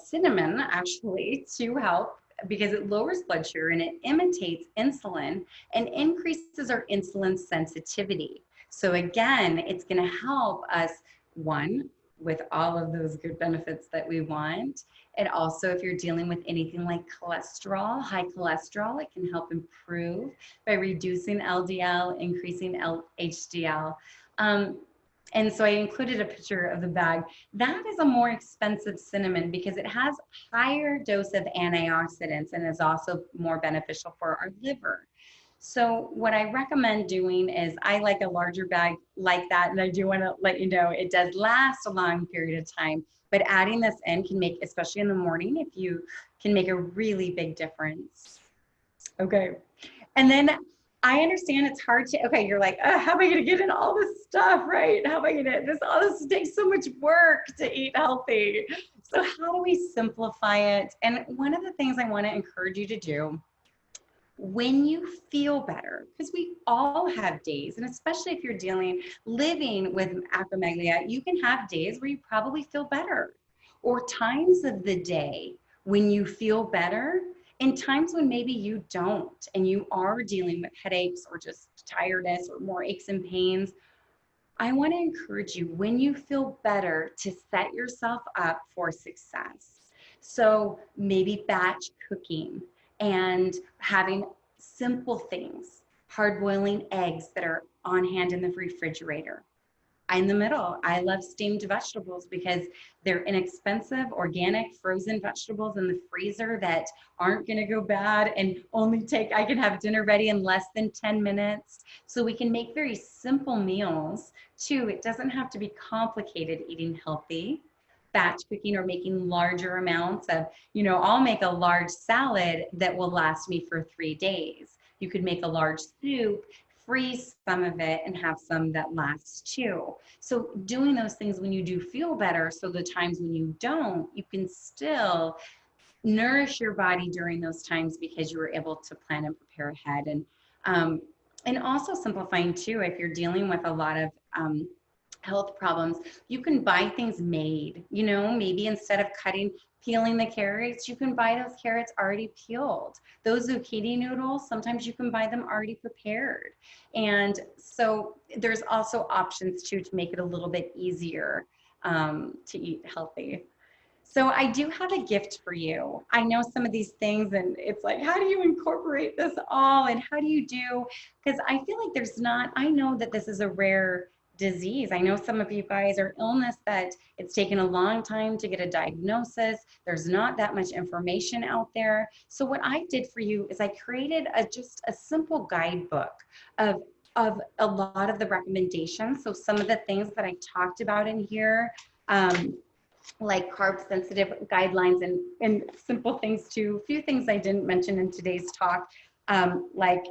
cinnamon actually to help because it lowers blood sugar and it imitates insulin and increases our insulin sensitivity. So again, it's going to help us, one, with all of those good benefits that we want. And also, if you're dealing with anything like cholesterol, high cholesterol, it can help improve by reducing LDL, increasing HDL. And so I included a picture of the bag. That is a more expensive cinnamon because it has higher dose of antioxidants and is also more beneficial for our liver. So what I recommend doing is I like a larger bag like that. And I do want to let you know, it does last a long period of time, but adding this in can make, especially in the morning, if you can make a really big difference. Okay. And then I understand it's hard to, okay, you're like, how am I going to get in all this stuff, right? How am I going to, all this takes so much work to eat healthy. So how do we simplify it? And one of the things I want to encourage you to do when you feel better, because we all have days, and especially if you're living with acromegaly, you can have days where you probably feel better, or times of the day when you feel better, and times when maybe you don't, and you are dealing with headaches or just tiredness or more aches and pains. I want to encourage you when you feel better to set yourself up for success. So maybe batch cooking and having simple things, hard boiling eggs that are on hand in the refrigerator. In the middle, I love steamed vegetables because they're inexpensive, organic, frozen vegetables in the freezer that aren't going to go bad and I can have dinner ready in less than 10 minutes. So we can make very simple meals too. It doesn't have to be complicated eating healthy. Batch cooking or making larger amounts of, I'll make a large salad that will last me for 3 days. You could make a large soup, freeze some of it, and have some that lasts too. So doing those things when you do feel better, so the times when you don't, you can still nourish your body during those times because you were able to plan and prepare ahead. And also simplifying too, if you're dealing with a lot of health problems, you can buy things made, maybe instead of peeling the carrots, you can buy those carrots already peeled. Those zucchini noodles, sometimes you can buy them already prepared. And so there's also options too to make it a little bit easier to eat healthy. So I do have a gift for you. I know some of these things and it's like, how do you incorporate this all and how do you do, because I feel like there's not, I know that this is a rare disease. I know some of you guys are illness that it's taken a long time to get a diagnosis. There's not that much information out there. So what I did for you is I created just a simple guidebook of a lot of the recommendations. So some of the things that I talked about in here, like carb sensitive guidelines and simple things too. A few things I didn't mention in today's talk, like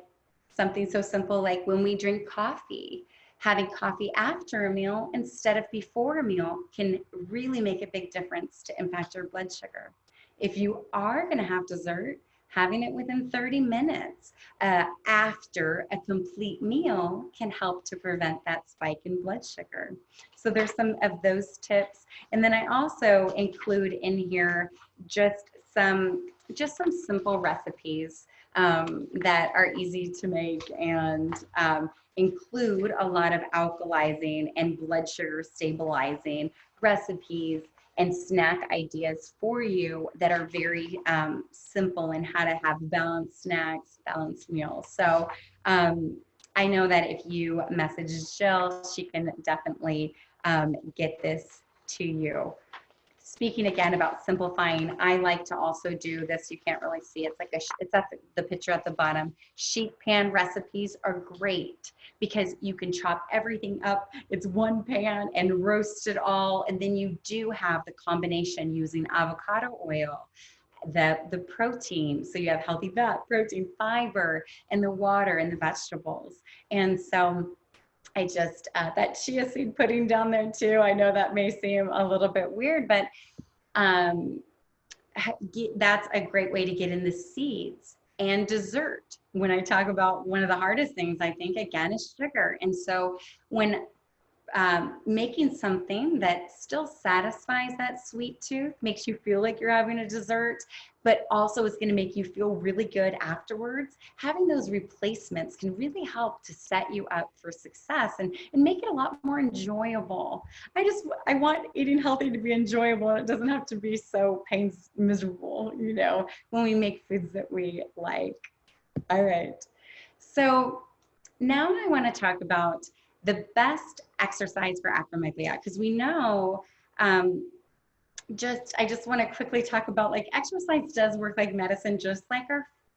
something so simple like when we drink coffee, having coffee after a meal instead of before a meal can really make a big difference to impact your blood sugar. If you are going to have dessert, having it within 30 minutes after a complete meal can help to prevent that spike in blood sugar. So there's some of those tips. And then I also include in here just some simple recipes that are easy to make and include a lot of alkalizing and blood sugar stabilizing recipes and snack ideas for you that are very simple in how to have balanced snacks, balanced meals. So I know that if you message Jill, she can definitely get this to you. Speaking again about simplifying, I like to also do this. You can't really see it. It's like it's at the picture at the bottom. Sheet pan recipes are great because you can chop everything up. It's one pan and roast it all. And then you do have the combination using avocado oil, the protein. So you have healthy fat, protein, fiber, and the water and the vegetables. And so I just, that chia seed pudding down there too, I know that may seem a little bit weird, but that's a great way to get in the seeds. And dessert, when I talk about one of the hardest things, I think, again, is sugar. And so when making something that still satisfies that sweet tooth, makes you feel like you're having a dessert, but also is going to make you feel really good afterwards. Having those replacements can really help to set you up for success and make it a lot more enjoyable. I want eating healthy to be enjoyable. It doesn't have to be so miserable, you know, when we make foods that we like. All right. So now I want to talk about the best exercise for acromegaly, because we know, I just want to quickly talk about, like, exercise does work like medicine, just like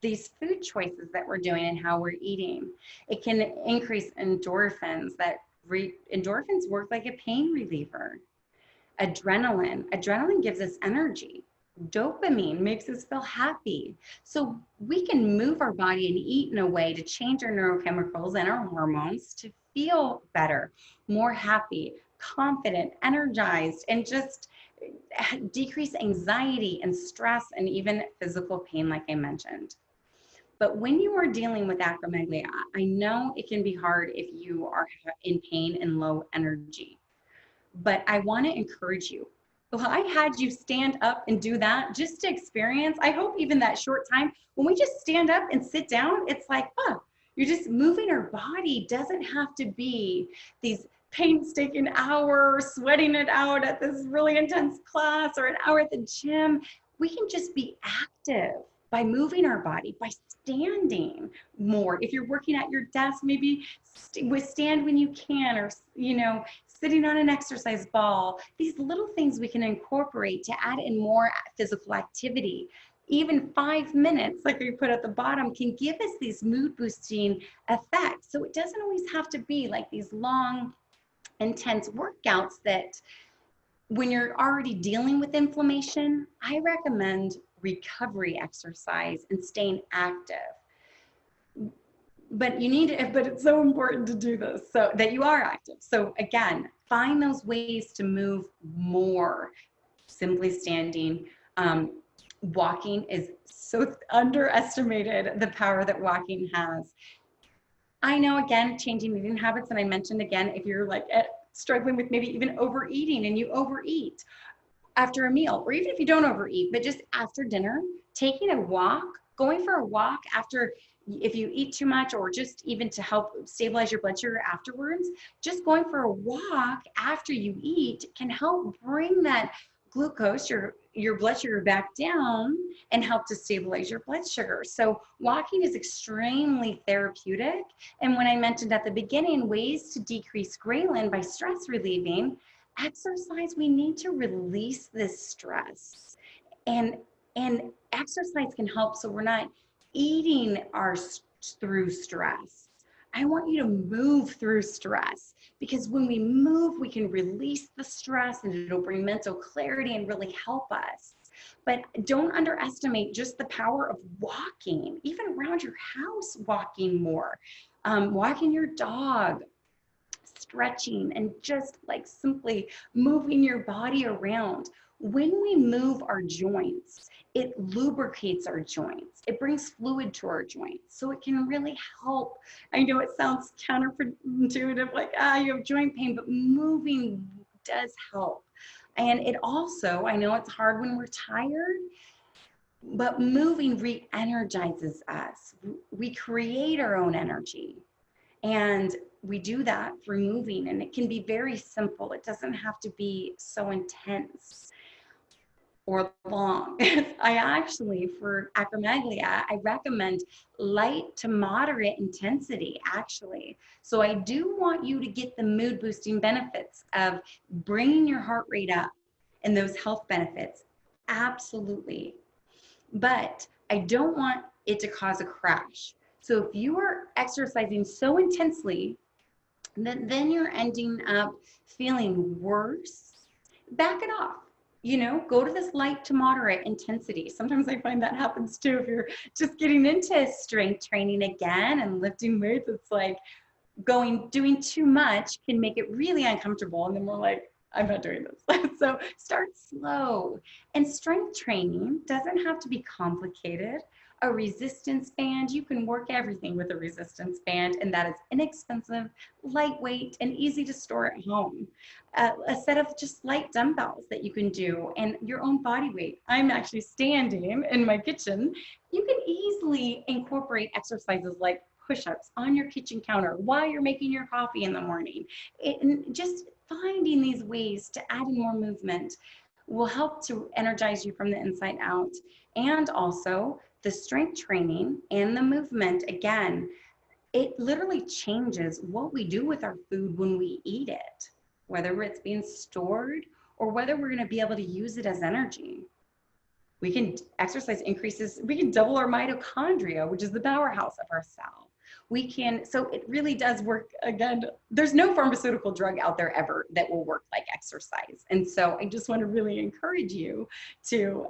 these food choices that we're doing and how we're eating. It can increase endorphins. Endorphins work like a pain reliever. Adrenaline gives us energy. Dopamine makes us feel happy. So we can move our body and eat in a way to change our neurochemicals and our hormones to feel better, more happy, confident, energized, and just decrease anxiety and stress and even physical pain, like I mentioned. But when you are dealing with acromegaly, I know it can be hard if you are in pain and low energy. But I want to encourage you. Well, I had you stand up and do that just to experience. I hope even that short time, when we just stand up and sit down, it's like, oh, you're just moving our body. Doesn't have to be these painstaking hours, sweating it out at this really intense class or an hour at the gym. We can just be active by moving our body, by standing more. If you're working at your desk, maybe stand when you can, or, you know, sitting on an exercise ball. These little things we can incorporate to add in more physical activity. Even 5 minutes, like we put at the bottom, can give us these mood boosting effects. So it doesn't always have to be like these long, intense workouts that when you're already dealing with inflammation, I recommend recovery exercise and staying active. But it's so important to do this so that you are active. So again, find those ways to move more. Simply standing. Walking is so underestimated, the power that walking has. I know, again, changing eating habits, and I mentioned again, if you're like struggling with maybe even overeating and you overeat after a meal, or even if you don't overeat, but just after dinner, taking a walk, going for a walk after, if you eat too much, or just even to help stabilize your blood sugar afterwards, just going for a walk after you eat can help bring that glucose, your blood sugar back down and help to stabilize your blood sugar. So walking is extremely therapeutic. And when I mentioned at the beginning, ways to decrease ghrelin by stress relieving, exercise, we need to release this stress. And exercise can help so we're not eating through stress. I want you to move through stress, because when we move, we can release the stress and it'll bring mental clarity and really help us. But don't underestimate just the power of walking, even around your house, walking more, walking your dog, stretching, and just like simply moving your body around. When we move our joints, it lubricates our joints. It brings fluid to our joints. So it can really help. I know it sounds counterintuitive, like, you have joint pain, but moving does help. And it also, I know it's hard when we're tired, but moving re-energizes us. We create our own energy. And we do that through moving, and it can be very simple. It doesn't have to be so intense or long. I actually, for acromegaly, I recommend light to moderate intensity, actually. So I do want you to get the mood boosting benefits of bringing your heart rate up and those health benefits. Absolutely. But I don't want it to cause a crash. So if you are exercising so intensely that then you're ending up feeling worse, back it off. You know, go to this light to moderate intensity. Sometimes I find that happens too. If you're just getting into strength training again and lifting weights, it's like doing too much can make it really uncomfortable. And then we're like, I'm not doing this. So start slow. And strength training doesn't have to be complicated. A resistance band, you can work everything with a resistance band, and that is inexpensive, lightweight, and easy to store at home. A set of just light dumbbells that you can do, and your own body weight. I'm actually standing in my kitchen. You can easily incorporate exercises like push-ups on your kitchen counter while you're making your coffee in the morning. And just finding these ways to add in more movement will help to energize you from the inside out. And also the strength training and the movement, again, it literally changes what we do with our food when we eat it, whether it's being stored or whether we're going to be able to use it as energy. We can exercise increases, we can double our mitochondria, which is the powerhouse of our cell. We can, so it really does work. Again, there's no pharmaceutical drug out there ever that will work like exercise. And so I just want to really encourage you to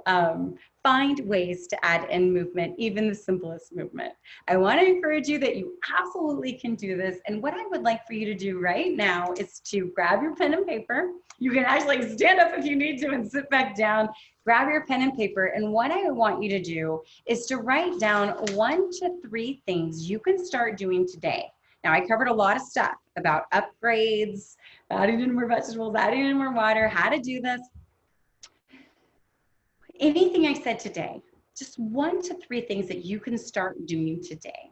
find ways to add in movement, even the simplest movement. I want to encourage you that you absolutely can do this. And what I would like for you to do right now is to grab your pen and paper. You can actually stand up if you need to and sit back down. Grab your pen and paper, and what I want you to do is to write down 1 to 3 things you can start doing today. Now, I covered a lot of stuff about upgrades, adding in more vegetables, adding in more water, how to do this. Anything I said today, just 1 to 3 things that you can start doing today.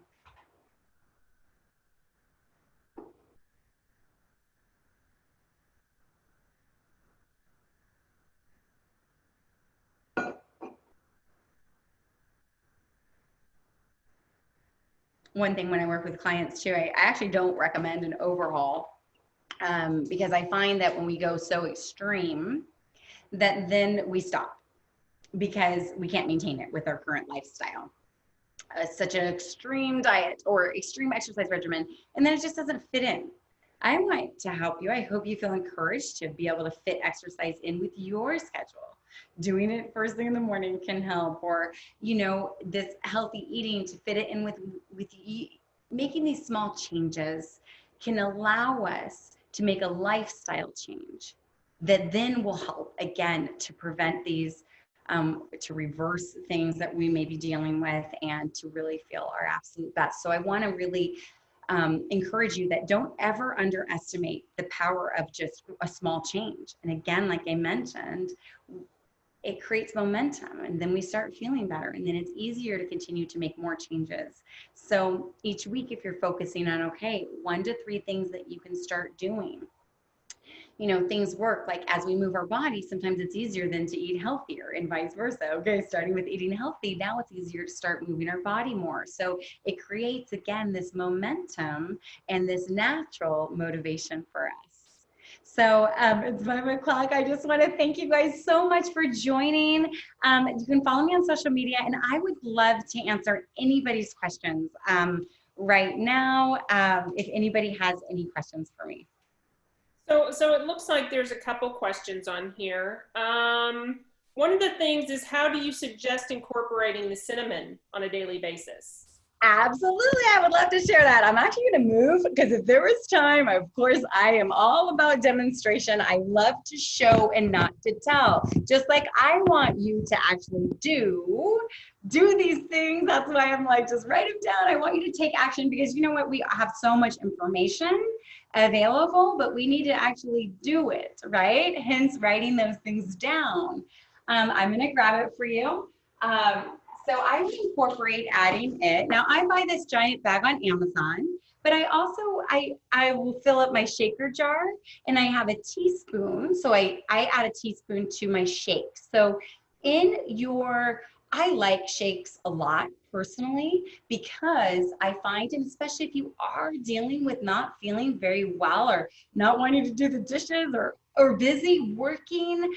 One thing when I work with clients too, I actually don't recommend an overhaul because I find that when we go so extreme that then we stop because we can't maintain it with our current lifestyle. Such an extreme diet or extreme exercise regimen, and then it just doesn't fit in. I want to help you. I hope you feel encouraged to be able to fit exercise in with your schedule. Doing it first thing in the morning can help, or, you know, this healthy eating to fit it in with making these small changes can allow us to make a lifestyle change that then will help, again, to prevent these, to reverse things that we may be dealing with and to really feel our absolute best. So I want to really encourage you that don't ever underestimate the power of just a small change. And again, like I mentioned, it creates momentum, and then we start feeling better, and then it's easier to continue to make more changes. So each week, if you're focusing on, okay, 1 to 3 things that you can start doing, things work. Like as we move our body, sometimes it's easier than to eat healthier and vice versa. Okay, starting with eating healthy, now it's easier to start moving our body more. So it creates, again, this momentum and this natural motivation for us. So it's 5 o'clock. I just want to thank you guys so much for joining. You can follow me on social media, and I would love to answer anybody's questions right now, if anybody has any questions for me. So it looks like there's a couple questions on here. One of the things is, how do you suggest incorporating the cinnamon on a daily basis? Absolutely. I would love to share that. I'm actually going to move because if there was time, of course, I am all about demonstration. I love to show and not to tell. Just like I want you to actually do these things. That's why I'm like, just write them down. I want you to take action because you know what? We have so much information available, but we need to actually do it, right? Hence writing those things down. I'm going to grab it for you. So I would incorporate adding it. Now I buy this giant bag on Amazon, but I also, I will fill up my shaker jar and I have a teaspoon. So I add a teaspoon to my shake. So I like shakes a lot personally because I find, and especially if you are dealing with not feeling very well or not wanting to do the dishes or busy working,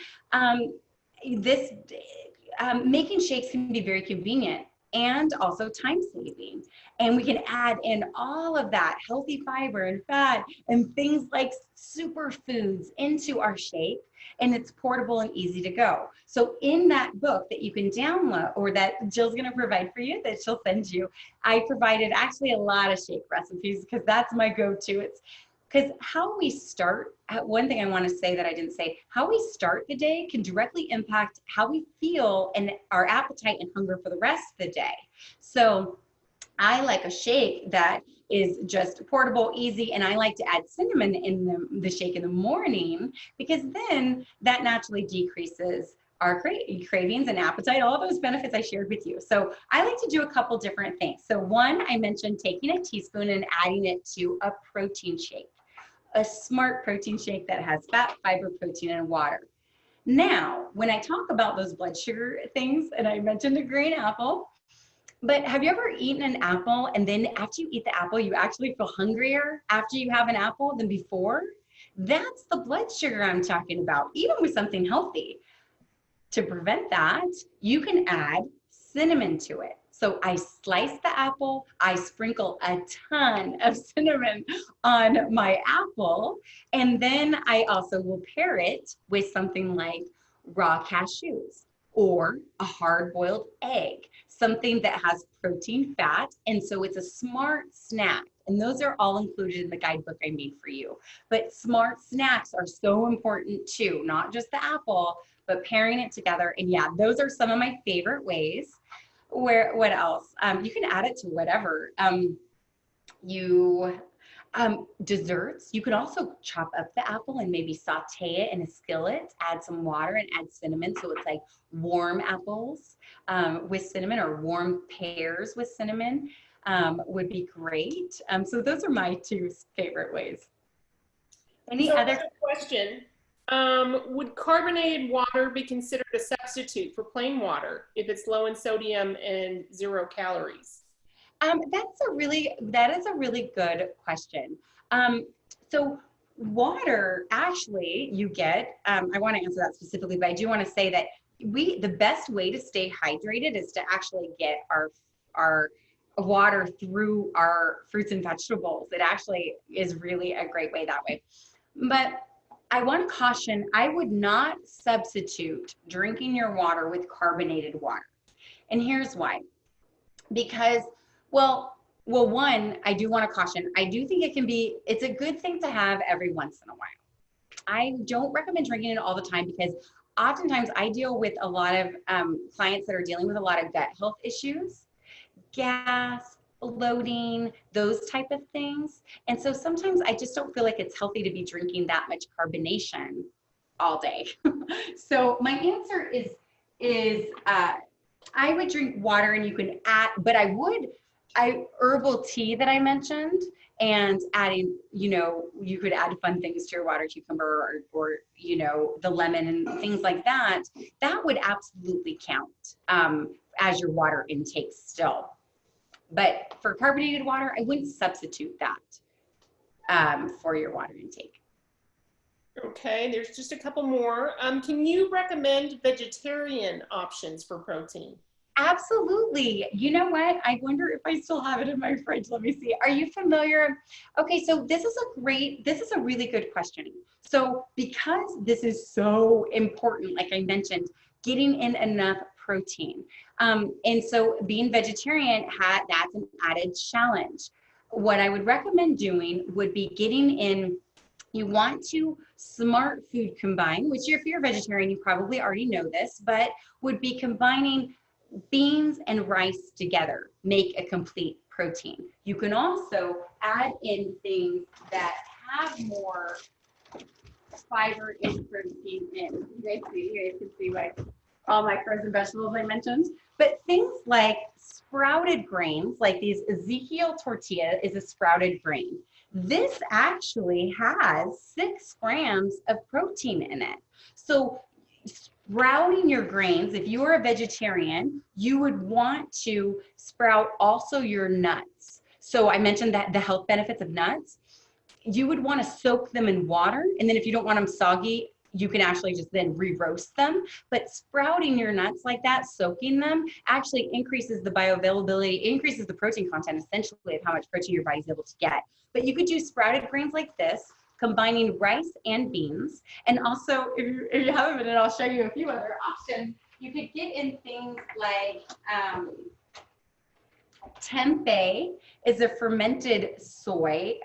making shakes can be very convenient and also time saving. And we can add in all of that healthy fiber and fat and things like superfoods into our shake. And it's portable and easy to go. So in that book that you can download, or that Jill's going to provide for you, that she'll send you, I provided actually a lot of shake recipes because that's my go-to. It's because how we start, one thing I want to say that I didn't say, how we start the day can directly impact how we feel and our appetite and hunger for the rest of the day. So I like a shake that is just portable, easy, and I like to add cinnamon in the shake in the morning because then that naturally decreases our cravings and appetite, all those benefits I shared with you. So I like to do a couple different things. So one, I mentioned taking a teaspoon and adding it to a protein shake, a smart protein shake that has fat, fiber, protein, and water. Now, when I talk about those blood sugar things, and I mentioned a green apple, but have you ever eaten an apple and then after you eat the apple, you actually feel hungrier after you have an apple than before? That's the blood sugar I'm talking about, even with something healthy. To prevent that, you can add cinnamon to it. So I slice the apple, I sprinkle a ton of cinnamon on my apple, and then I also will pair it with something like raw cashews or a hard-boiled egg, something that has protein, fat, and so it's a smart snack. And those are all included in the guidebook I made for you. But smart snacks are so important too, not just the apple, but pairing it together. And yeah, those are some of my favorite ways. What else? You can add it to whatever. Desserts, you could also chop up the apple and maybe saute it in a skillet, add some water and add cinnamon. So it's like warm apples with cinnamon, or warm pears with cinnamon would be great. So those are my two favorite ways. Any other question? Would carbonated water be considered a substitute for plain water if it's low in sodium and 0 calories? That is a really good question. So water, actually, you get, I want to answer that specifically, but I do want to say that the best way to stay hydrated is to actually get our water through our fruits and vegetables. It actually is really a great way that way. But I want to caution, I would not substitute drinking your water with carbonated water. And here's why. Because, well, one, I do want to caution, I do think it's a good thing to have every once in a while. I don't recommend drinking it all the time because oftentimes I deal with a lot of clients that are dealing with a lot of gut health issues, gas, bloating, those type of things. And so sometimes I just don't feel like it's healthy to be drinking that much carbonation all day. So my answer is I would drink water, and you can add, but I would Herbal tea that I mentioned, and adding, you could add fun things to your water, cucumber or the lemon and things like that. That would absolutely count as your water intake still. But for carbonated water, I wouldn't substitute that for your water intake. Okay, there's just a couple more. Can you recommend vegetarian options for protein? Absolutely. You know what? I wonder if I still have it in my fridge. Let me see. Are you familiar? Okay, so this is a really good question. So because this is so important, like I mentioned, getting in enough protein. And so being vegetarian, that's an added challenge. What I would recommend doing would be getting in, you want to smart food combine, which if you're a vegetarian, you probably already know this, but would be combining beans and rice together, make a complete protein. You can also add in things that have more fiber and protein in. You guys can see all my frozen vegetables I mentioned. But things like sprouted grains, like these Ezekiel tortilla is a sprouted grain. This actually has 6 grams of protein in it. So sprouting your grains, if you are a vegetarian, you would want to sprout also your nuts. So I mentioned that the health benefits of nuts, you would want to soak them in water. And then if you don't want them soggy, you can actually just then re-roast them. But sprouting your nuts like that, soaking them, actually increases the bioavailability, increases the protein content essentially of how much protein your body's able to get. But you could use sprouted grains like this, combining rice and beans. And also, if you have a minute, I'll show you a few other options. You could get in things like tempeh is a fermented soy.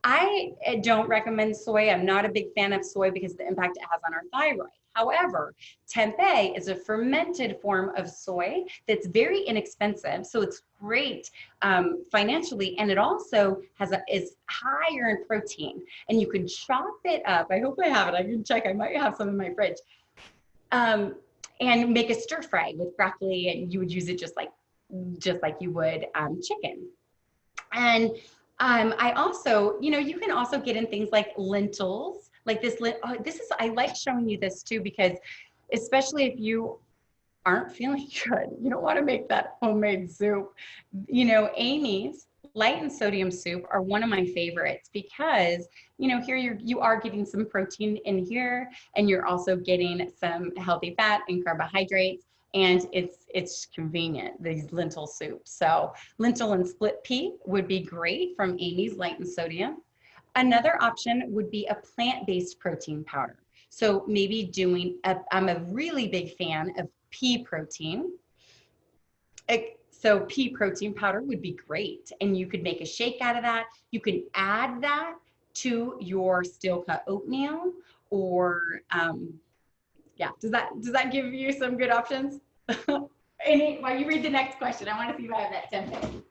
I don't recommend soy. I'm not a big fan of soy because of the impact it has on our thyroid. However, tempeh is a fermented form of soy that's very inexpensive, so it's great financially, and it also is higher in protein. And you can chop it up. I hope I have it. I can check. I might have some in my fridge. And make a stir fry with broccoli, and you would use it just like you would chicken. And I also, you can also get in things like lentils, like this. I like showing you this too, because especially if you aren't feeling good, you don't want to make that homemade soup. Amy's light and sodium soup are one of my favorites because, here you are getting some protein in here, and you're also getting some healthy fat and carbohydrates. And it's convenient, these lentil soups. So lentil and split pea would be great from Amy's Light and Sodium. Another option would be a plant-based protein powder. So maybe I'm a really big fan of pea protein. So pea protein powder would be great. And you could make a shake out of that. You can add that to your steel cut oatmeal or, yeah, does that give you some good options? While you read the next question, I want to see if I have that tempeh.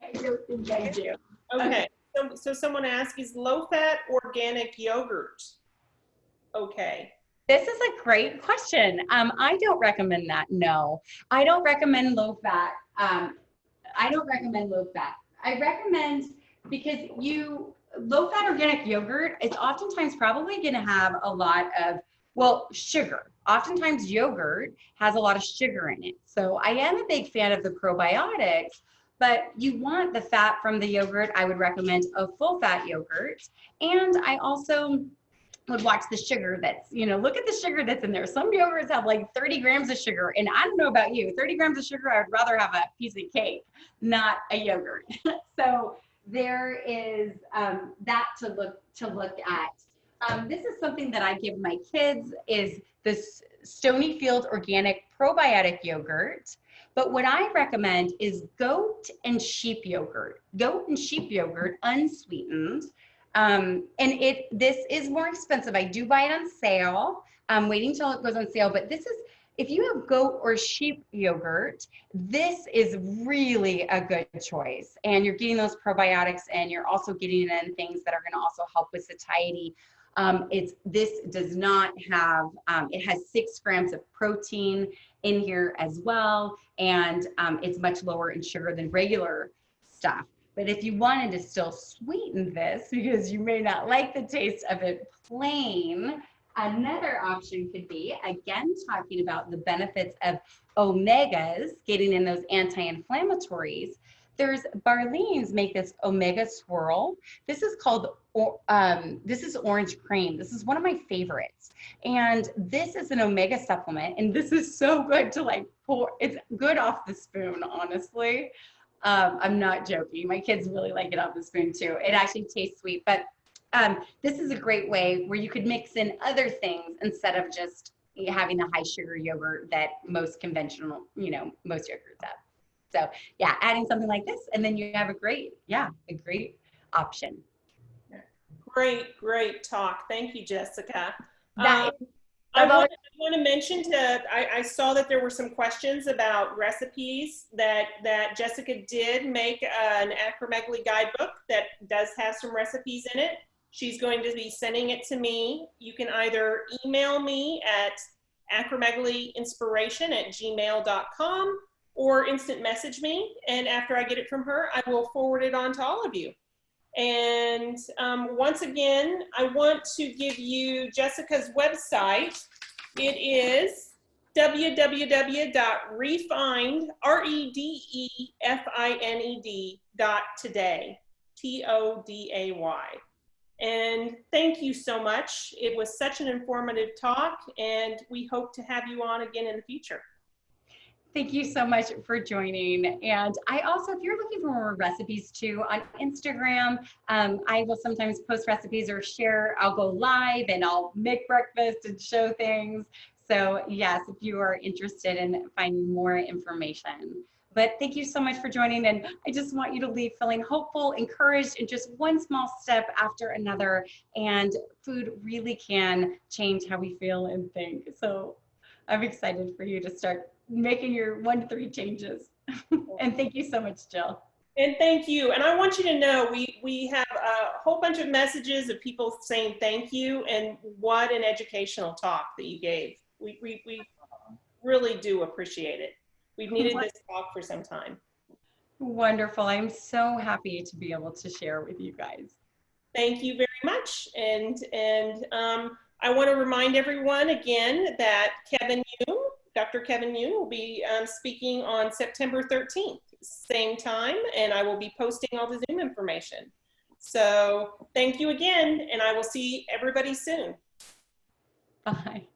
I don't think I do. Okay, so someone asked, is low-fat organic yogurt okay? This is a great question. I don't recommend that. No, I don't recommend low fat. I recommend because low fat organic yogurt is oftentimes probably going to have a lot of, sugar. Oftentimes yogurt has a lot of sugar in it. So I am a big fan of the probiotics, but you want the fat from the yogurt. I would recommend a full fat yogurt. And I also would watch the sugar that's, look at the sugar that's in there. Some yogurts have like 30 grams of sugar. And I don't know about you, 30 grams of sugar, I would rather have a piece of cake, not a yogurt. So there is that to look at. This is something that I give my kids is this Stonyfield organic probiotic yogurt. But what I recommend is goat and sheep yogurt unsweetened. And this is more expensive. I do buy it on sale. I'm waiting till it goes on sale, but if you have goat or sheep yogurt, this is really a good choice. And you're getting those probiotics, and you're also getting in things that are going to also help with satiety. This does not have, it has 6 grams of protein in here as well, and it's much lower in sugar than regular stuff. But if you wanted to still sweeten this, because you may not like the taste of it plain, another option could be, again, talking about the benefits of omegas, getting in those anti-inflammatories. There's Barleans make this omega swirl. This is called, this is orange cream. This is one of my favorites. And this is an omega supplement. And this is so good to like pour. It's good off the spoon, honestly. I'm not joking. My kids really like it off the spoon too. It actually tastes sweet, but this is a great way where you could mix in other things instead of just having the high sugar yogurt that most conventional, most yogurts have. So yeah, adding something like this, and then you have a great option. Great talk. Thank you, Jessica. That I want to mention I saw that there were some questions about recipes that Jessica did make an acromegaly guidebook that does have some recipes in it. She's going to be sending it to me. You can either email me at acromegalyinspiration@gmail.com or instant message me. And after I get it from her, I will forward it on to all of you. And once again, I want to give you Jessica's website. It is www.refined.today, TODAY. And thank you so much. It was such an informative talk, and we hope to have you on again in the future. Thank you so much for joining. And I also, if you're looking for more recipes too, on Instagram, I will sometimes post recipes or share. I'll go live and I'll make breakfast and show things. So yes, if you are interested in finding more information. But thank you so much for joining. And I just want you to leave feeling hopeful, encouraged, and just one small step after another. And food really can change how we feel and think. So I'm excited for you to start making your 1 to 3 changes. And thank you so much, Jill. And thank you. And I want you to know we have a whole bunch of messages of people saying thank you, and what an educational talk that you gave. We really do appreciate it. We've needed this talk for some time. Wonderful. I'm so happy to be able to share with you guys. Thank you very much. And I want to remind everyone again that Dr. Kevin Yoon will be speaking on September 13th, same time, and I will be posting all the Zoom information. So thank you again, and I will see everybody soon. Bye.